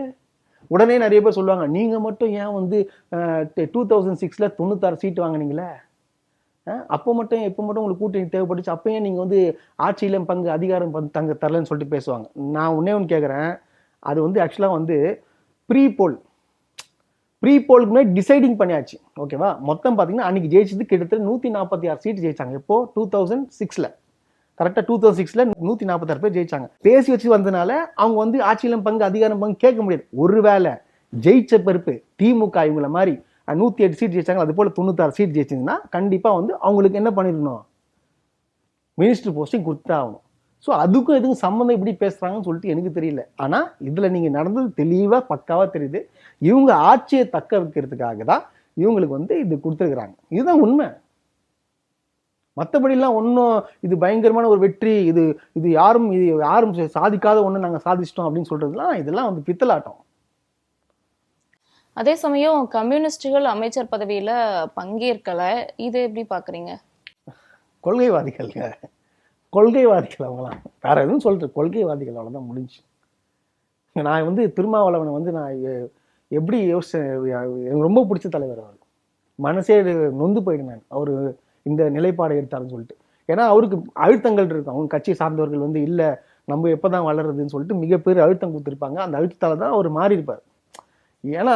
உடனே நிறைய பேர் சொல்லுவாங்க, நீங்கள் மட்டும் ஏன் வந்து 2006 96 சீட்டு வாங்கினீங்களே, அப்போ மட்டும் எப்போ மட்டும் உங்களுக்கு கூட்டணி தேவைப்பட்டுச்சு, அப்போ ஏன் நீங்கள் வந்து ஆட்சியிலும் பங்கு அதிகாரம் தரலன்னு சொல்லிட்டு பேசுவாங்க. நான் ஒன்று கேட்குறேன். அது வந்து ஆக்சுவலாக வந்து ப்ரீ போலுக்கு முன்னாடி டிசைடிங் பண்ணியாச்சு. ஓகேவா? மொத்தம் பார்த்தீங்கன்னா அன்னைக்கு ஜெயிச்சது கிட்டத்தட்ட 146 சீட்டு ஜெயிச்சாங்க. இப்போ 2006 கரெக்டாக 2006 146 பேர் ஜெயிச்சாங்க. பேசி வச்சு வந்ததுனால அவங்க வந்து ஆட்சியிலும் பங்கு அதிகாரம் பங்கு கேட்க முடியாது. ஒருவேளை ஜெயிச்ச பெருப்பு திமுக இவங்கள மாதிரி 108 சீட் ஜெயிச்சாங்க, அது போல 96 சீட் ஜெயிச்சிங்கன்னா கண்டிப்பாக வந்து அவங்களுக்கு என்ன பண்ணிடணும்? மினிஸ்டர் போஸ்டிங் கொடுத்தாகணும். ஸோ அதுக்கும் எதுவும் சம்மந்தம் இப்படி பேசுகிறாங்கன்னு சொல்லிட்டு எனக்கு தெரியல. ஆனால் இதில் நீங்கள் நடந்தது தெளிவாக பக்காவாக தெரியுது. இவங்க ஆட்சியை தக்க வைக்கிறதுக்காக தான் இவங்களுக்கு வந்து இது கொடுத்துருக்குறாங்க. இதுதான் உண்மை. மற்றபடிலாம் ஒன்றும் இது பயங்கரமான ஒரு வெற்றி, இது யாரும் சாதிக்காத ஒன்று நாங்கள் சாதிச்சிட்டோம் அப்படின்னு சொல்றதுலாம் இதெல்லாம் வந்து பித்தலாட்டம். அதே சமயம் கம்யூனிஸ்டுகள் அமைச்சர் பதவியில பங்கேற்கல. இது எப்படி பாக்குறீங்க? கொள்கைவாதிகள் அவங்களாம் வேற எதுவும் சொல்றது. கொள்கைவாதிகள் அவ்வளோதான், முடிஞ்சு. நான் வந்து திருமாவளவனை வந்து நான் எப்படி யோசிச்சேன், எனக்கு ரொம்ப பிடிச்ச தலைவர் அவர். மனசே நொந்து போயிடு நான் அவர் இந்த நிலைப்பாடை எடுத்தாருன்னு சொல்லிட்டு. ஏன்னா அவருக்கு அழுத்தங்கள் இருக்கும். அவங்க கட்சி சார்ந்தவர்கள் வந்து இல்லை நம்ம எப்போதான் வளர்றதுன்னு சொல்லிட்டு மிகப்பெரிய அழுத்தம் கொடுத்துருப்பாங்க. அந்த அழுத்தத்தால தான் அவர் மாறி இருப்பார். ஏன்னா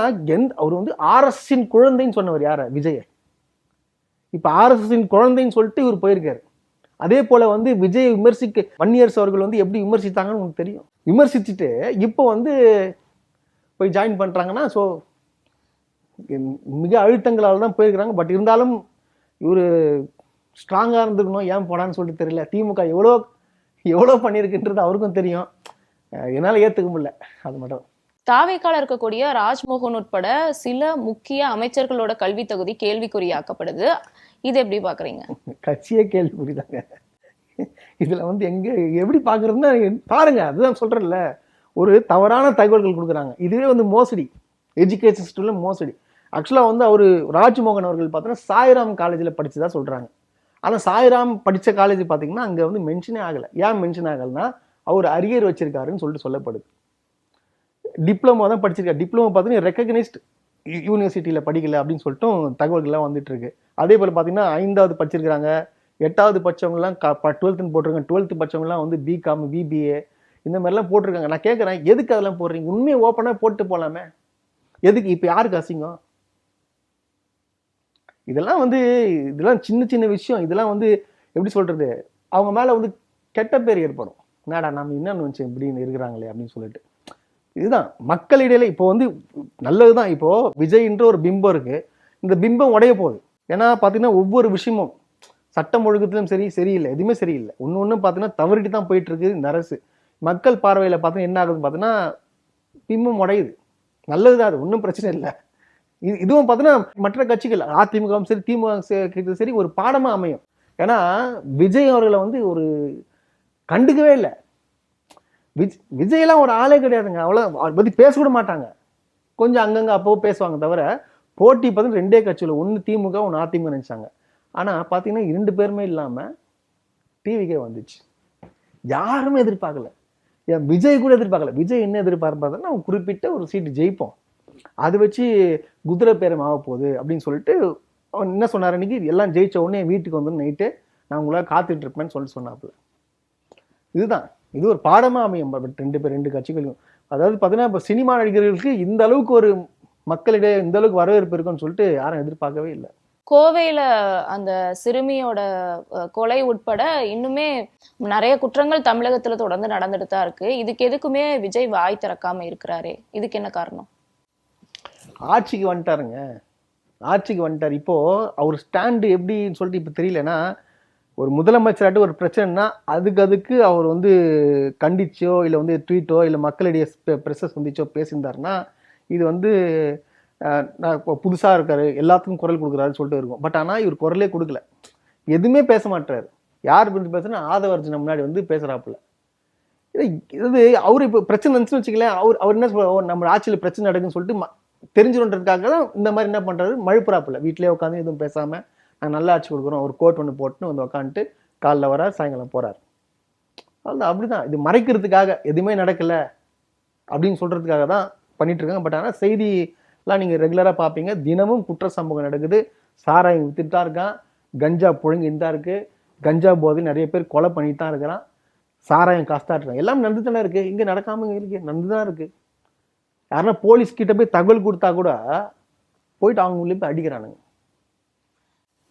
அவர் வந்து RSSின் குழந்தைன்னு சொன்னவர் யார? விஜய். இப்போ RSSின் குழந்தைன்னு சொல்லிட்டு இவர் போயிருக்காரு. அதே போல வந்து விஜய் விமர்சிக்க வன்னியர்ஸ் அவர்கள் வந்து எப்படி விமர்சித்தாங்கன்னு உங்களுக்கு தெரியும். விமர்சிச்சுட்டு இப்போ வந்து போய் ஜாயின் பண்றாங்கன்னா ஸோ மிக அழுத்தங்களால் தான் போயிருக்கிறாங்க. பட் இருந்தாலும் இவர் ஸ்ட்ராங்காக இருந்திருக்கணும், ஏன் போனான்னு சொல்லிட்டு தெரியல. திமுக எவ்வளோ எவ்வளோ பண்ணியிருக்குன்றது அவருக்கும் தெரியும். என்னால் ஏற்றுக்க முடியல, அது மட்டும். தாவேக்கால இருக்கக்கூடிய ராஜ்மோகன் உட்பட சில முக்கிய அமைச்சர்களோட கல்வி தகுதி கேள்விக்குறியாக்கப்படுது. இது எப்படி பாக்குறீங்க? கட்சியே கேள்விக்குறிதாங்க. இதுல வந்து எங்க எப்படி பாக்குறதுன்னா பாருங்க, அதுதான் சொல்றேன்ல, ஒரு தவறான தகவல்கள் கொடுக்குறாங்க. இதுவே வந்து மோசடி, எஜுகேஷன் சிஸ்டம்ல மோசடி. ஆக்சுவலா வந்து அவரு ராஜ்மோகன் அவர்கள் பார்த்தீங்கன்னா சாய்ராம் காலேஜில் படிச்சதா சொல்றாங்க. ஆனா சாய்ராம் படிச்ச காலேஜ் பாத்தீங்கன்னா அங்க வந்து மென்ஷனே ஆகல. ஏன் மென்ஷன் ஆகலைன்னா அவர் அரியர் வச்சிருக்காருன்னு சொல்லிட்டு சொல்லப்படுது. டிப்ளமோ தான் படிச்சிருக்காரு. டிப்ளமோ பார்த்தீங்கன்னா ரெக்கக்னைஸ்ட் யூனிவர்சிட்டியில் படிக்கல அப்படின்னு சொல்லிட்டு தகவல்கள்லாம் வந்துட்டு இருக்கு. அதே போல் பார்த்தீங்கன்னா 5வது படிச்சிருக்காங்க, 8வது படிச்சவங்கலாம் 12th போட்டிருக்காங்க. 12th படிச்சவங்கலாம் வந்து பிகாம், பிபிஏ இந்த மாதிரிலாம் போட்டிருக்காங்க. நான் கேட்குறேன், எதுக்கு அதெல்லாம் போடுறீங்க? உண்மையை ஓப்பனாக போட்டு போகலாமே, எதுக்கு இப்போ யாருக்கு அசிங்கம்? இதெல்லாம் வந்து இதெல்லாம் சின்ன சின்ன விஷயம். இதெல்லாம் வந்து எப்படி சொல்றது, அவங்க மேலே வந்து கெட்ட பேர் ஏற்படும். என்னடா நம்ம என்னன்னு வச்சு இப்படின்னு இருக்கிறாங்களே அப்படின்னு சொல்லிட்டு. இதுதான் மக்களிடையில இப்போ வந்து நல்லதுதான். இப்போ விஜய்ன்ற ஒரு பிம்பம் இருக்கு, இந்த பிம்பம் உடைய போகுது. ஏன்னா பார்த்தீங்கன்னா ஒவ்வொரு விஷயமும் சட்டம் ஒழுக்கத்திலும் சரியில்லை, எதுவுமே சரியில்லை. ஒன்று பார்த்தீங்கன்னா தவறிட்டு தான் போயிட்டு இருக்கு இந்த அரசு. மக்கள் பார்வையில் பார்த்தீங்கன்னா என்ன ஆகுதுன்னு பார்த்தீங்கன்னா பிம்பம் உடையுது. நல்லதுதான், அது ஒன்றும் பிரச்சனை இல்லை. இதுவும் பார்த்தீங்கன்னா மற்ற கட்சிகள் அதிமுகவும் சரி திமுக சரி ஒரு பாடமாக அமையும். ஏன்னா விஜய் அவர்களை வந்து ஒரு கண்டுக்கவே இல்லை. விஜயெல்லாம் ஒரு ஆளே கிடையாதுங்க. அவ்வளோ அதை பற்றி பேசக்கூட மாட்டாங்க. கொஞ்சம் அங்கங்கே அப்போ பேசுவாங்க தவிர போட்டி பார்த்தீங்கன்னா 2 கட்சியில், ஒன்று திமுக ஒன்று அதிமுக நினைச்சாங்க. ஆனால் பார்த்தீங்கன்னா 2 பேருமே இல்லாமல் டிவிக்கே வந்துச்சு. யாருமே எதிர்பார்க்கல, ஏன் விஜய் கூட எதிர்பார்க்கல. விஜய் என்ன எதிர்பார்ப்பாருன்னா அவங்க குறிப்பிட்ட ஒரு சீட்டு ஜெயிப்போம், அது வச்சு குதிரை பேரம் ஆக போகுது அப்படின்னு சொல்லிட்டு அவன் என்ன சொன்னார், இன்னைக்கு எல்லாம் ஜெயிச்ச உடனே வீட்டுக்கு வந்து நைட்டு நான் உங்களால் காத்துட்டு இருப்பேன்னு சொல்லிட்டு சொன்னாப்புல. இதுதான், இது ஒரு பாடமாக அமையும். பட் 2 கட்சிகளையும். அதாவது பார்த்தீங்கன்னா இப்போ சினிமா நடிகர்களுக்கு இந்த அளவுக்கு ஒரு மக்களிடையே இந்த அளவுக்கு வரவேற்பு இருக்குன்னு சொல்லிட்டு யாரும் எதிர்பார்க்கவே இல்லை. கோவையில அந்த சிறுமியோட கொலை உட்பட இன்னுமே நிறைய குற்றங்கள் தமிழகத்துல தொடர்ந்து நடந்துட்டு தான் இருக்கு. இதுக்கு எதுக்குமே விஜய் வாய் திறக்காம இருக்கிறாரே, இதுக்கு என்ன காரணம்? ஆட்சிக்கு வந்துட்டாருங்க, ஆட்சிக்கு வந்துட்டார். இப்போ அவர் ஸ்டாண்டு எப்படின்னு சொல்லிட்டு இப்போ தெரியலன்னா, ஒரு முதலமைச்சராட்டு ஒரு பிரச்சனைனா அதுக்கு அவர் வந்து கண்டிச்சோ இல்லை வந்து ட்வீட்டோ இல்லை மக்களிடையே ப்ரெஸ்ஸை சந்திச்சோ பேசியிருந்தாருன்னா இது வந்து நான் இப்போ புதுசாக இருக்காரு எல்லாத்துக்கும் குரல் கொடுக்குறாருன்னு சொல்லிட்டு இருக்கும். பட் ஆனால் இவர் குரலே கொடுக்கல, எதுவுமே பேச மாட்டாரு. யார் பற்றி பேசுனா ஆதவர்ஜனை முன்னாடி வந்து பேசுகிறாப்புல. இது அவர் இப்போ பிரச்சனை இருந்துச்சுன்னு வச்சுக்கலேன், அவர் என்ன சொல்ல, நம்ம ஆட்சியில் பிரச்சனை நடக்குன்னு சொல்லிட்டு தெரிஞ்சுன்றதுக்காக தான் இந்த மாதிரி என்ன பண்ணுறாரு, மழுப்புறாப்புல. வீட்டிலே உட்காந்து எதுவும் பேசாமல் நாங்கள் நல்லா ஆட்சி கொடுக்குறோம், ஒரு கோட் ஒன்று போட்டுன்னு வந்து உட்காந்துட்டு காலைல வரார், சாயங்காலம் போகிறார். அதுதான் அப்படிதான். இது மறைக்கிறதுக்காக எதுவுமே நடக்கலை அப்படின்னு சொல்கிறதுக்காக தான் பண்ணிட்டு இருக்காங்க. பட் ஆனால் செய்திலாம் நீங்கள் ரெகுலராக பார்ப்பீங்க, தினமும் குற்ற சம்பவம் நடக்குது. சாராயம் வித்துட்டு தான் இருக்கான், கஞ்சா புழங்கிட்டு தான் இருக்குது, கஞ்சா போதை நிறைய பேர் கொலை பண்ணிட்டு தான் இருக்கிறான், சாராயம் காஸ்ட்டாக இருக்காங்க. எல்லாம் நடந்து தானே இருக்குது, இங்கே நடக்காமல் இருக்கு, நடந்து தான் இருக்குது. யாருன்னா போலீஸ் கிட்ட போய் தகவல் கொடுத்தா கூட போயிட்டு அவங்க உள்ளே போய் அடிக்கிறானுங்க.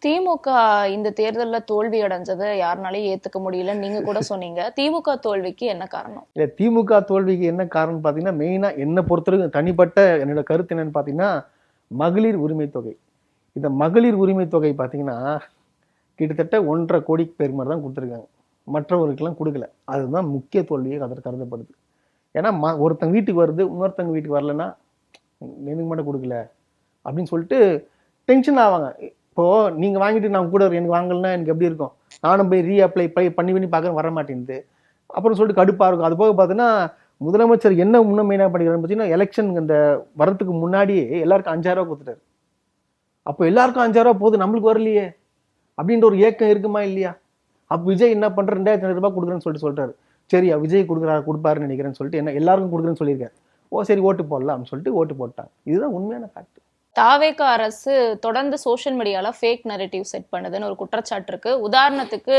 திமுக இந்த தேர்தலில் தோல்வி அடைஞ்சதை யாருனாலையும் ஏத்துக்க முடியலன்னு நீங்க கூட சொன்னீங்க. திமுக தோல்விக்கு என்ன காரணம்? இல்லை, திமுக தோல்விக்கு என்ன காரணம் பார்த்தீங்கன்னா, மெயினாக என்னை பொறுத்தவரைக்கும் தனிப்பட்ட என்னோட கருத்து என்னன்னு பார்த்தீங்கன்னா, மகளிர் உரிமை தொகை. இந்த மகளிர் உரிமை தொகை பார்த்தீங்கன்னா கிட்டத்தட்ட 1.5 கோடி பேர் மாதிரி தான் கொடுத்துருக்காங்க, மற்றவர்களுக்கெல்லாம் கொடுக்கல. அதுதான் முக்கிய தோல்வியை அதற்கு கருதப்படுது. ஏன்னா ஒருத்தங்க வீட்டுக்கு வருது, இன்னொருத்தங்க வீட்டுக்கு வரலன்னா எனக்கு மட்டும் கொடுக்கல அப்படின்னு சொல்லிட்டு டென்ஷன் ஆவாங்க. இப்போது நீங்கள் வாங்கிட்டு நான் கூட எனக்கு வாங்கலைன்னா எனக்கு எப்படி இருக்கும், நானும் போய் ரீஅப்ளை பண்ணி பார்க்க வர மாட்டேங்குது அப்புறம் சொல்லிட்டு கடுப்பாக இருக்கும். அது போக பார்த்தீங்கன்னா முதலமைச்சர் என்ன முன்ன மெயினாக பண்ணிக்கிறான்னு பார்த்தீங்கன்னா, எலெக்ஷன் இந்த வரத்துக்கு முன்னாடியே எல்லாருக்கும் 5,000 ரூபா கொடுத்துட்டாரு. அப்போ எல்லாருக்கும் 5,000 ரூபா போகுது, நம்மளுக்கு வரலையே அப்படின்ற ஒரு ஏக்கம் இருக்குமா இல்லையா? அப்போ விஜய் என்ன பண்ணுற, 2,500 ரூபாய் கொடுக்குறேன்னு சொல்லிட்டாரு. சரி விஜய் கொடுக்குறாருன்னு நினைக்கிறேன்னு சொல்லிட்டு என்ன எல்லாருக்கும் கொடுக்குறேன்னு சொல்லியிருக்காரு. ஓ சரி ஓட்டு போடலாம் அப்படின்னு சொல்லிட்டு ஓட்டு போட்டாங்க. இதுதான் உண்மையான ஃபேக்ட். தாவேகா அரசு தொடர்ந்து சோஷியல் மீடியால ஃபேக் நரேட்டிவ் செட் பண்ணுதுன்னு ஒரு குற்றச்சாட்டு இருக்கு. உதாரணத்துக்கு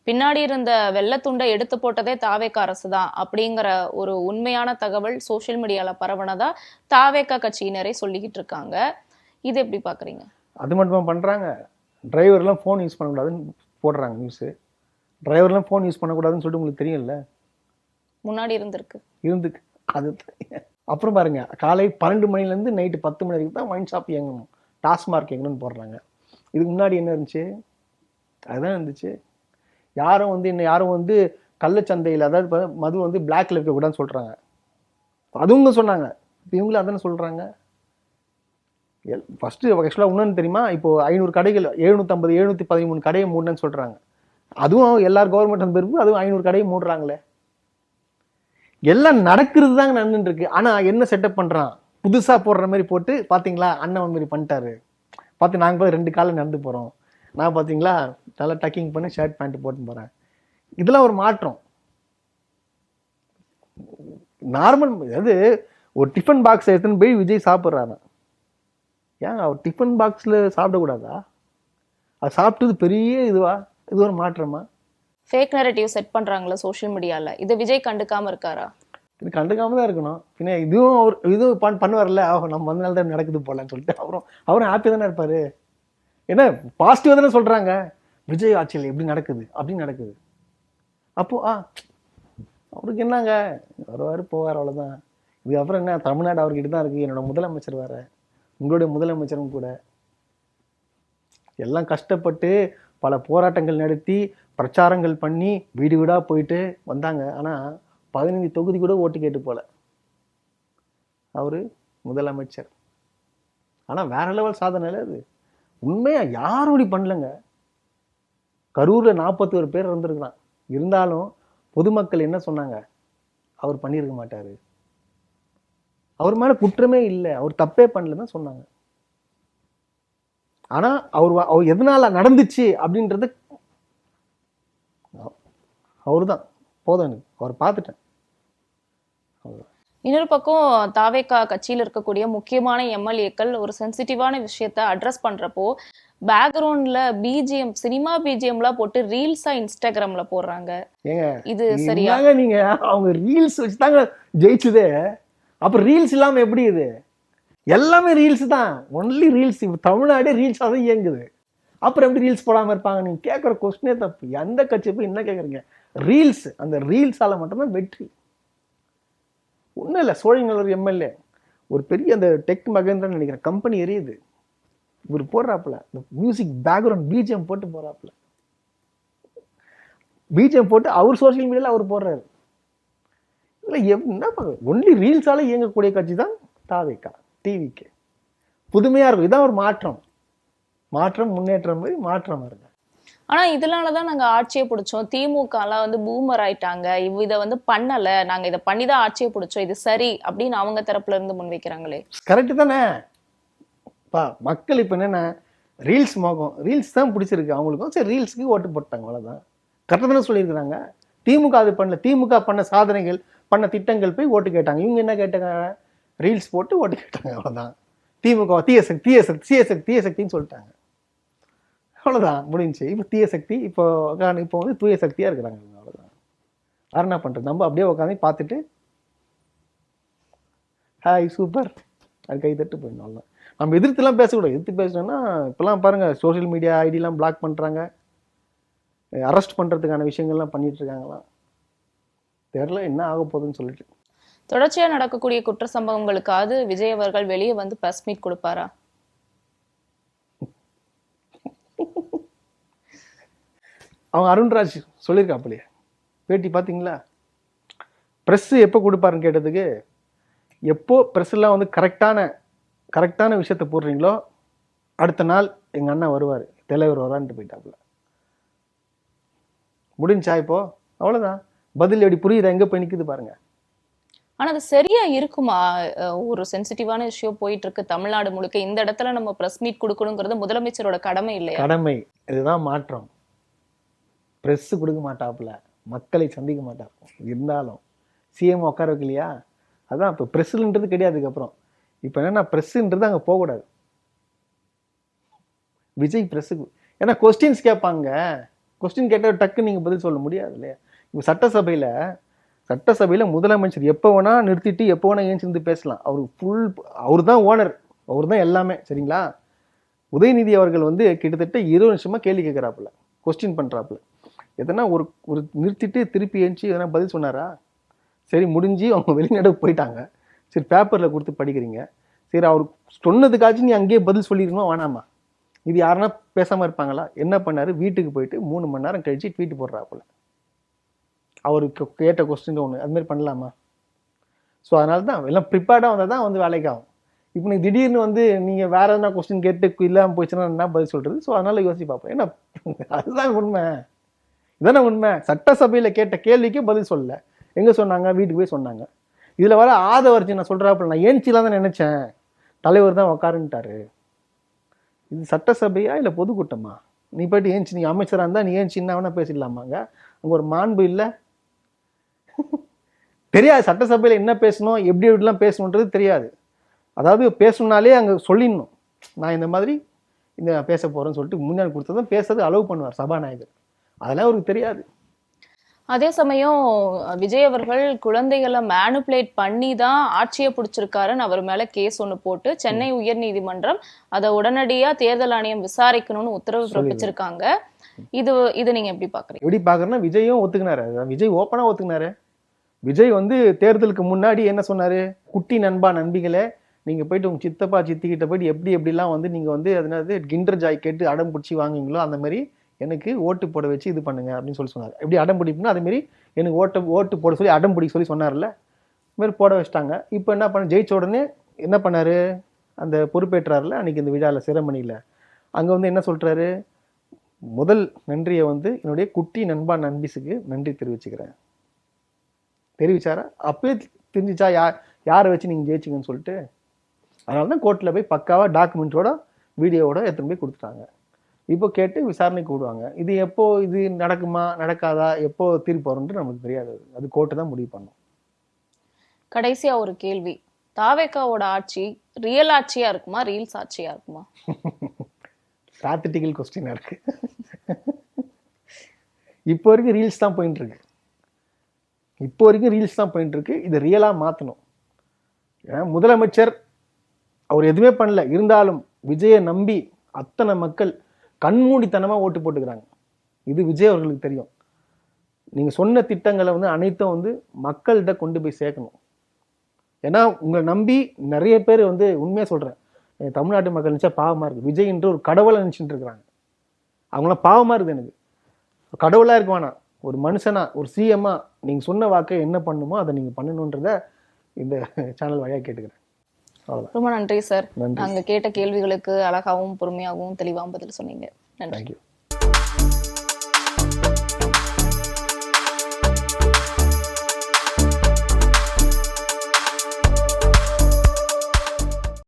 பின்னாடி இருந்த வெள்ளத்துண்டை எடுத்து போட்டதே தாவேகா அரசு தான் அப்படிங்கிற ஒரு உண்மையான தகவல் சோஷியல் மீடியால பரவனதா தாவேகா கட்சியினரே சொல்லிக்கிட்டு இருக்காங்க. இது எப்படி பாக்குறீங்க? அது மட்டும் பண்றாங்க. டிரைவர்லாம் ஃபோன் யூஸ் பண்ணக்கூடாதுன்னு போடுறாங்க நியூஸ். டிரைவர்லாம் ஃபோன் யூஸ் பண்ணக்கூடாதுன்னு சொல்லிட்டு உங்களுக்கு தெரியல, முன்னாடி இருந்திருக்கு. அது அப்புறம் பாருங்க, காலை 12 மணிலேருந்து நைட்டு 10 மணி வரைக்கும் தான் ஒயின் ஷாப் இயங்கணும், டாஸ்மார்க் இயங்கணும்னு போடுறாங்க. இதுக்கு முன்னாடி என்ன இருந்துச்சு? அதுதான் இருந்துச்சு. யாரும் வந்து கள்ளச்சந்தையில், அதாவது மது வந்து பிளாக்ல இருக்கக்கூடாதுன்னு சொல்றாங்க. அதுவும் சொன்னாங்க. இப்போ இவங்களும் அதானே சொல்றாங்க. ஃபர்ஸ்ட் ஆக்சுவலாக இன்னொன்று தெரியுமா? இப்போ 500 கடைகள், 750 713 கடையை மூடணும்னு சொல்றாங்க. அதுவும் எல்லாரும் கவர்மெண்ட் பிறகு அதுவும் 500 கடையை மூடுறாங்களே. எல்லாம் நடக்கிறது தாங்க நடந்துட்டு இருக்கு. ஆனா என்ன செட்டப் பண்றான்? புதுசா போடுற மாதிரி போட்டு, பாத்தீங்களா அண்ணன் மாதிரி பண்ணிட்டாரு, பார்த்து நாங்க போய் 2 காலம் நடந்து போறோம், நான் பாத்தீங்களா நல்லா டக்கிங் பண்ணி ஷர்ட் பேண்ட் போட்டு போறேன். இதெல்லாம் ஒரு மாற்றம். நார்மல், அதாவது ஒரு டிஃபன் பாக்ஸ் எடுத்துன்னு போய் விஜய் சாப்பிட்றாரு. ஏன் அவர் டிஃபன் பாக்ஸ்ல சாப்பிடக்கூடாதா? அது சாப்பிட்டது பெரிய இதுவா? இது ஒரு மாற்றமா? ஃபேக் நரேட்டிவ் செட் பண்றாங்களா சோஷியல் மீடியால, இதை விஜய் கண்டுக்காம இருக்காரா? இது கண்டுக்காம தான் இருக்கணும். பின்ன இதுவும் பண்ணுவார்ல, நம்ம வந்தனால தான் நடக்குது போலன்னு சொல்லிட்டு அவரும் ஹாப்பி தானே இருப்பாரு. ஏன்னா பாசிட்டிவா தானே சொல்றாங்க, விஜய் ஆட்சியில் எப்படி நடக்குது அப்படின்னு நடக்குது. அப்போ அவருக்கு என்னங்க, வருவாரு போவார், அவ்வளவுதான். இதுக்கப்புறம் என்ன, தமிழ்நாடு அவர்கிட்ட தான் இருக்கு. என்னோட முதலமைச்சர் வேற, உங்களுடைய முதலமைச்சரும் கூட. எல்லாம் கஷ்டப்பட்டு பல போராட்டங்கள் நடத்தி பிரச்சாரங்கள் பண்ணி வீடு வீடா போயிட்டு வந்தாங்க. ஆனா 15 தொகுதி கூட ஓட்டு கேட்டு போல அவரு முதலமைச்சர். ஆனா வேற லெவல் சாதனை அது. உண்மையா யாரும் இப்படி பண்ணலங்க. கரூர்ல 41 பேர் இருந்திருக்கலாம். இருந்தாலும் பொதுமக்கள் என்ன சொன்னாங்க? அவர் பண்ணியிருக்க மாட்டாரு, அவர் மேல குற்றமே இல்லை, அவர் தப்பே பண்ணலன்னு சொன்னாங்க. ஆனா அவர் எதனால நடந்துச்சு அப்படின்றது அவருதான் போதும், எனக்கு அவர் பார்த்துட்டேன். இன்னொரு பக்கம் தாவேகா கட்சியில் இருக்கக்கூடிய முக்கியமான எம்எல்ஏக்கள் ஒரு சென்சிட்டிவான விஷயத்த அட்ரஸ் பண்றப்போ பேக்ரவுண்ட்ல பிஜிஎம், சினிமா பிஜிஎம்லாம் போட்டு ரீல்ஸா இன்ஸ்டாகிராம்ல போடுறாங்க. ஏங்க இது சரியா? நீங்க அவங்க ரீல்ஸ் வச்சுதாங்க ஜெயிச்சுதே. அப்ப ரீல்ஸ் இல்லாம எப்படி? இது எல்லாமே ரீல்ஸ் தான், ஒன்லி ரீல்ஸ். தமிழ்நாடே ரீல்ஸாக தான் இயங்குது. அப்புறம் எப்படி ரீல்ஸ் போடாம இருப்பாங்க? நீங்க கேட்குற கொஸ்டினே தப்பு. எந்த கட்சி போய் என்ன கேட்குறீங்க? ரீல்ஸ், அந்த ரீல்ஸால மட்டும்தான் வெற்றி. ஒன்றும் இல்லை, சோழிங்கநல்லூர் எம்எல்ஏ ஒரு பெரிய அந்த டெக் மகேந்திரன்னு நினைக்கிறேன் கம்பெனி எரியுது, இவர் போடுறாப்புல இந்த மியூசிக் பேக்ரவுண்ட் பிஜிஎம் போட்டு போறாப்புல, பிஜிஎம் போட்டு அவர் சோசியல் மீடியால அவர் போடுறாரு. இல்லை என்ன ஒன்லி ரீல்ஸால இயங்கக்கூடிய கட்சி தான் தாவேகா, டிவிக்கு. புதுமையா இருக்கும். இதான் ஒரு மாற்றம், முன்னேற்றம் மாதிரி மாற்றம் வருங்க. ஆனா இதனாலதான் நாங்க ஆட்சியை பிடிச்சோம், திமுக எல்லாம் வந்து பூமர் ஆயிட்டாங்க, இதை வந்து பண்ணல, நாங்க இதை பண்ணிதான் ஆட்சியை பிடிச்சோம், இது சரி அப்படின்னு அவங்க தரப்புல இருந்து முன்வைக்கிறாங்களே. கரெக்ட் தானே? மக்கள் இப்ப என்னன்னா ரீல்ஸ் மோகம், ரீல்ஸ் தான் பிடிச்சிருக்கு அவங்களுக்கும், சரி ரீல்ஸுக்கு ஓட்டு போட்டாங்க, அவ்வளவுதான். கரெக்டாக தானே சொல்லியிருக்கிறாங்க. திமுக அது பண்ணல, திமுக பண்ண சாதனைகள் பண்ண திட்டங்கள் போய் ஓட்டு கேட்டாங்க. இவங்க என்ன கேட்டாங்க? ரீல்ஸ் போட்டு ஓட்டு கேட்டாங்க, அவ்வளவுதான். திமுக தீய சக்தின்னு சொல்லிட்டாங்க, அவ்வளவுதான், முடிஞ்சு. இப்போ தீய சக்தி, இப்போ வந்து தூய சக்தியா இருக்கிறாங்க, அவ்வளவுதான். யார் என்ன பண்றது? நம்ம அப்படியே உட்காந்து பார்த்துட்டு ஹாய் சூப்பர் அது கை தட்டு போயிடணும், அவ்வளோதான். நம்ம எதிர்த்துலாம் பேசக்கூடாது. எதிர்த்து பேசணும்னா இப்பெல்லாம் பாருங்க, சோசியல் மீடியா ஐடிலாம் பிளாக் பண்றாங்க, அரெஸ்ட் பண்றதுக்கான விஷயங்கள்லாம் பண்ணிட்டு இருக்காங்களாம். தெரியல என்ன ஆக போகுதுன்னு சொல்லிட்டு. தொடர்ச்சியா நடக்கக்கூடிய குற்ற சம்பவங்களுக்காவது விஜய் அவர்கள் வெளியே வந்து பிரஸ் மீட் கொடுப்பாரா? அவங்க அருண்ராஜ் சொல்லியிருக்காப்புலையே பேட்டி பார்த்தீங்களா? ப்ரெஸ் எப்போ கொடுப்பாருன்னு கேட்டதுக்கு, எப்போ ப்ரெஸ்லாம் வந்து கரெக்டான விஷயத்த போடுறீங்களோ அடுத்த நாள் எங்கள் அண்ணன் வருவார், தலைவர் வரான்ட்டு போயிட்டாப்புல. முடிஞ்சா இப்போ? அவ்வளோதான். பதில் எப்படி புரியுதா? எங்கே போய் நிற்குது பாருங்க. ஆனா அது சரியா இருக்குமா? ஒரு சென்சிட்டிவான விஷயம் போயிட்டு இருக்கு தமிழ்நாடு முழுக்க, இந்த இடத்துல நம்ம பிரஸ் மீட் கொடுக்கணுங்கிறது முதலமைச்சரோட கடமை இல்லையா? கடமை. இதுதான் மாற்றம். ப்ரெஸ் கொடுக்க மாட்டாப்புல, மக்களை சந்திக்க மாட்டாப்புல. இருந்தாலும் சிஎம் உட்கார வைக்கலையா? அதான் இப்போ ப்ரெஸ்ஸுன்றது கிடையாது. அதுக்கப்புறம் இப்போ என்னன்னா ப்ரெஸ்ஸுன்றது அங்கே போகக்கூடாது. விஜய் ப்ரெஸ்ஸுக்கு, ஏன்னா கொஸ்டின்ஸ் கேட்பாங்க. கொஸ்டின் கேட்டால் டக்குன்னு நீங்கள் பதில் சொல்ல முடியாது இல்லையா? இப்போ சட்டசபையில் முதலமைச்சர் எப்போ வேணா நிறுத்திட்டு எப்போ வேணா ஏஞ்சிருந்து பேசலாம். அவர் தான் ஓனர், அவர் தான் எல்லாமே, சரிங்களா? உதயநிதி அவர்கள் வந்து கிட்டத்தட்ட 20 நிமிஷமா கேள்வி கேட்குறாப்புல, கொஸ்டின் பண்ணுறாப்புல. எதனா ஒரு நிறுத்திட்டு திருப்பி ஏஞ்சி எதனா பதில் சொன்னாரா? சரி முடிஞ்சு அவங்க வெளிநாடு போயிட்டாங்க. சரி பேப்பரில் கொடுத்து படிக்கிறீங்க, சரி அவர் சொன்னதுக்காச்சும் நீ அங்கேயே பதில் சொல்லிடணுமா வேணாமா? இது யாருன்னா பேசாமல் இருப்பாங்களா? என்ன பண்ணார், வீட்டுக்கு போயிட்டு 3 மணி நேரம் கழிச்சு ட்வீட் போடுறாப்புல. அவருக்கு கேட்ட கொஸ்டின் ஒன்று, அதுமாதிரி பண்ணலாமா? ஸோ அதனால தான் எல்லாம் ப்ரிப்பேர்டாக வந்தால் தான் வந்து வேலைக்கு ஆகும். இப்போ நீங்கள் திடீர்னு வந்து நீங்கள் வேறு எதனா கொஸ்டின் கேட்டு இல்லாமல் போயிடுச்சுன்னா என்ன பதில் சொல்கிறது? ஸோ அதனால் யோசிச்சு பார்ப்போம். ஏன்னா அதுதான் உண்மை, இதானே உண்மை. சட்டசபையில் கேட்ட கேள்விக்கே பதில் சொல்லலை. எங்கே சொன்னாங்க? வீட்டுக்கு போய் சொன்னாங்க. இதில் வர ஆதவர்ஜி நான் சொல்கிறாப்புல, நான் ஏன்ச்சிலாம் தான் நினச்சேன், தலைவர் தான் உக்காருன்ட்டாரு. இது சட்டசபையா இல்லை பொதுக்கூட்டமா? நீ போய்ட்டு ஏன்ச்சி, நீ அமைச்சராக இருந்தால் நீ ஏன் சின்ன வேணா பேசிடலாமாங்க? அங்கே ஒரு மாண்பு இல்லை? தெரியாது சட்டசபையில் என்ன பேசணும், எப்படி எப்படிலாம் பேசணுன்றது தெரியாது. அதாவது பேசணுன்னாலே அங்கே சொல்லிடணும், நான் இந்த மாதிரி இந்த பேச போகிறேன்னு சொல்லிட்டு முன்னாடி கொடுத்ததும் பேசுறது அலோவ் பண்ணுவார் சபாநாயகர். அதெல்லாம் அவருக்கு தெரியாது. அதே சமயம் விஜய் அவர்கள் குழந்தைகளை மேனுப்புலேட் பண்ணி தான் ஆட்சியை பிடிச்சிருக்காருன்னு அவர் மேல கேஸ் ஒன்று போட்டு சென்னை உயர்நீதிமன்றம் அதை உடனடியா தேர்தல் ஆணையம் விசாரிக்கணும்னு உத்தரவு பிறப்பிச்சிருக்காங்க. இது நீங்க எப்படி பாக்குறீங்க? எப்படி பாக்குறேன்னா, விஜயும் ஒத்துக்கினாரு. விஜய் ஓப்பனா ஒத்துக்கினாரு. விஜய் வந்து தேர்தலுக்கு முன்னாடி என்ன சொன்னாரு, குட்டி நண்பா நண்பிகளே, நீங்க போயிட்டு உங்க சித்தப்பா சித்திக்கிட்ட போயிட்டு எப்படி எப்படிலாம் வந்து நீங்க வந்து அதனாவது கிண்டர் ஜாய் கேட்டு அடம் பிடிச்சி வாங்குவீங்களோ அந்த மாதிரி எனக்கு ஓட்டு போட வச்சு இது பண்ணுங்க அப்படின்னு சொல்லி சொன்னார். எப்படி அடம் பிடிப்புனா அதே மாதிரி எனக்கு ஓட்டு போட சொல்லி அடம் பிடிக்க சொல்லி சொன்னார்ல, இது மாதிரி போட வச்சிட்டாங்க. இப்போ என்ன பண்ண, ஜெயிச்ச உடனே என்ன பண்ணாரு, அந்த பொறுப்பேற்றாருல அன்னைக்கு இந்த விழாவில் செரமனியில் அங்கே வந்து என்ன சொல்றாரு, முதல் நன்றியை வந்து என்னுடைய குட்டி நண்பா நண்பிஸுக்கு நன்றி தெரிவிச்சுக்கிறேன். தெரிவிச்சாரா? அப்பவே தெரிஞ்சிச்சா யாரை வச்சு நீங்கள் ஜெயிச்சிங்கன்னு சொல்லிட்டு. அதனால தான் கோர்ட்டில் போய் பக்காவாக டாக்குமெண்ட்டோட வீடியோவோட எடுத்துன்னு போய் கொடுத்துட்டாங்க. இப்போ கேட்டு விசாரணைக்கு விடுவாங்க. இது எப்போ இது நடக்குமா நடக்காதா, எப்போ தீர்ப்பு வரும்னு நமக்கு தெரியாது. அது கோர்ட்டு தான் முடிவு பண்ணும். கடைசியா ஒரு கேள்வி, தாவேக்காவோட ஆட்சி ரியல் ஆட்சியா இருக்குமா, ரீல்ஸ் ஆட்சியா இருக்குமா? ஸ்ட்ராட்டஜிக்கல் கொஸ்டினா இருக்கு. இப்போ வரைக்கும் ரீல்ஸ் தான் போயிட்டு இருக்கு. இப்போ வரைக்கும் ரீல்ஸ் தான் போயிட்டு இருக்கு. இதை ரியலா மாற்றணும். ஏன்னா முதலமைச்சர் அவர் எதுவுமே பண்ணல, இருந்தாலும் விஜயை நம்பி அத்தனை மக்கள் கண்மூடித்தனமாக ஓட்டு போட்டுக்கிறாங்க. இது விஜய் அவர்களுக்கு தெரியும். நீங்கள் சொன்ன திட்டங்களை வந்து அனைத்தும் வந்து மக்கள்கிட்ட கொண்டு போய் சேர்க்கணும். ஏன்னா உங்களை நம்பி நிறைய பேர் வந்து உண்மையாக சொல்கிறேன், தமிழ்நாட்டு மக்கள் நினச்சா பாவமாக இருக்குது. விஜய் என்று ஒரு கடவுளை நினச்சிட்டு இருக்கிறாங்க. அவங்களாம் பாவமாக இருக்குது. எனக்கு கடவுளாக இருக்க வேணாம், ஒரு மனுஷனா ஒரு சிஎம்மா நீங்கள் சொன்ன வாக்கை என்ன பண்ணுமோ அதை நீங்கள் பண்ணணுன்றத இந்த சேனல் வழியாக கேட்டுக்கிறேன். ரொம்ப நன்றி சார். நாங்க கேட்ட கேள்விகளுக்கு அழகாகவும் பொறுமையாகவும் தெளிவாகவும் பதில் சொன்னீங்க. நன்றி. தேங்க்யூ.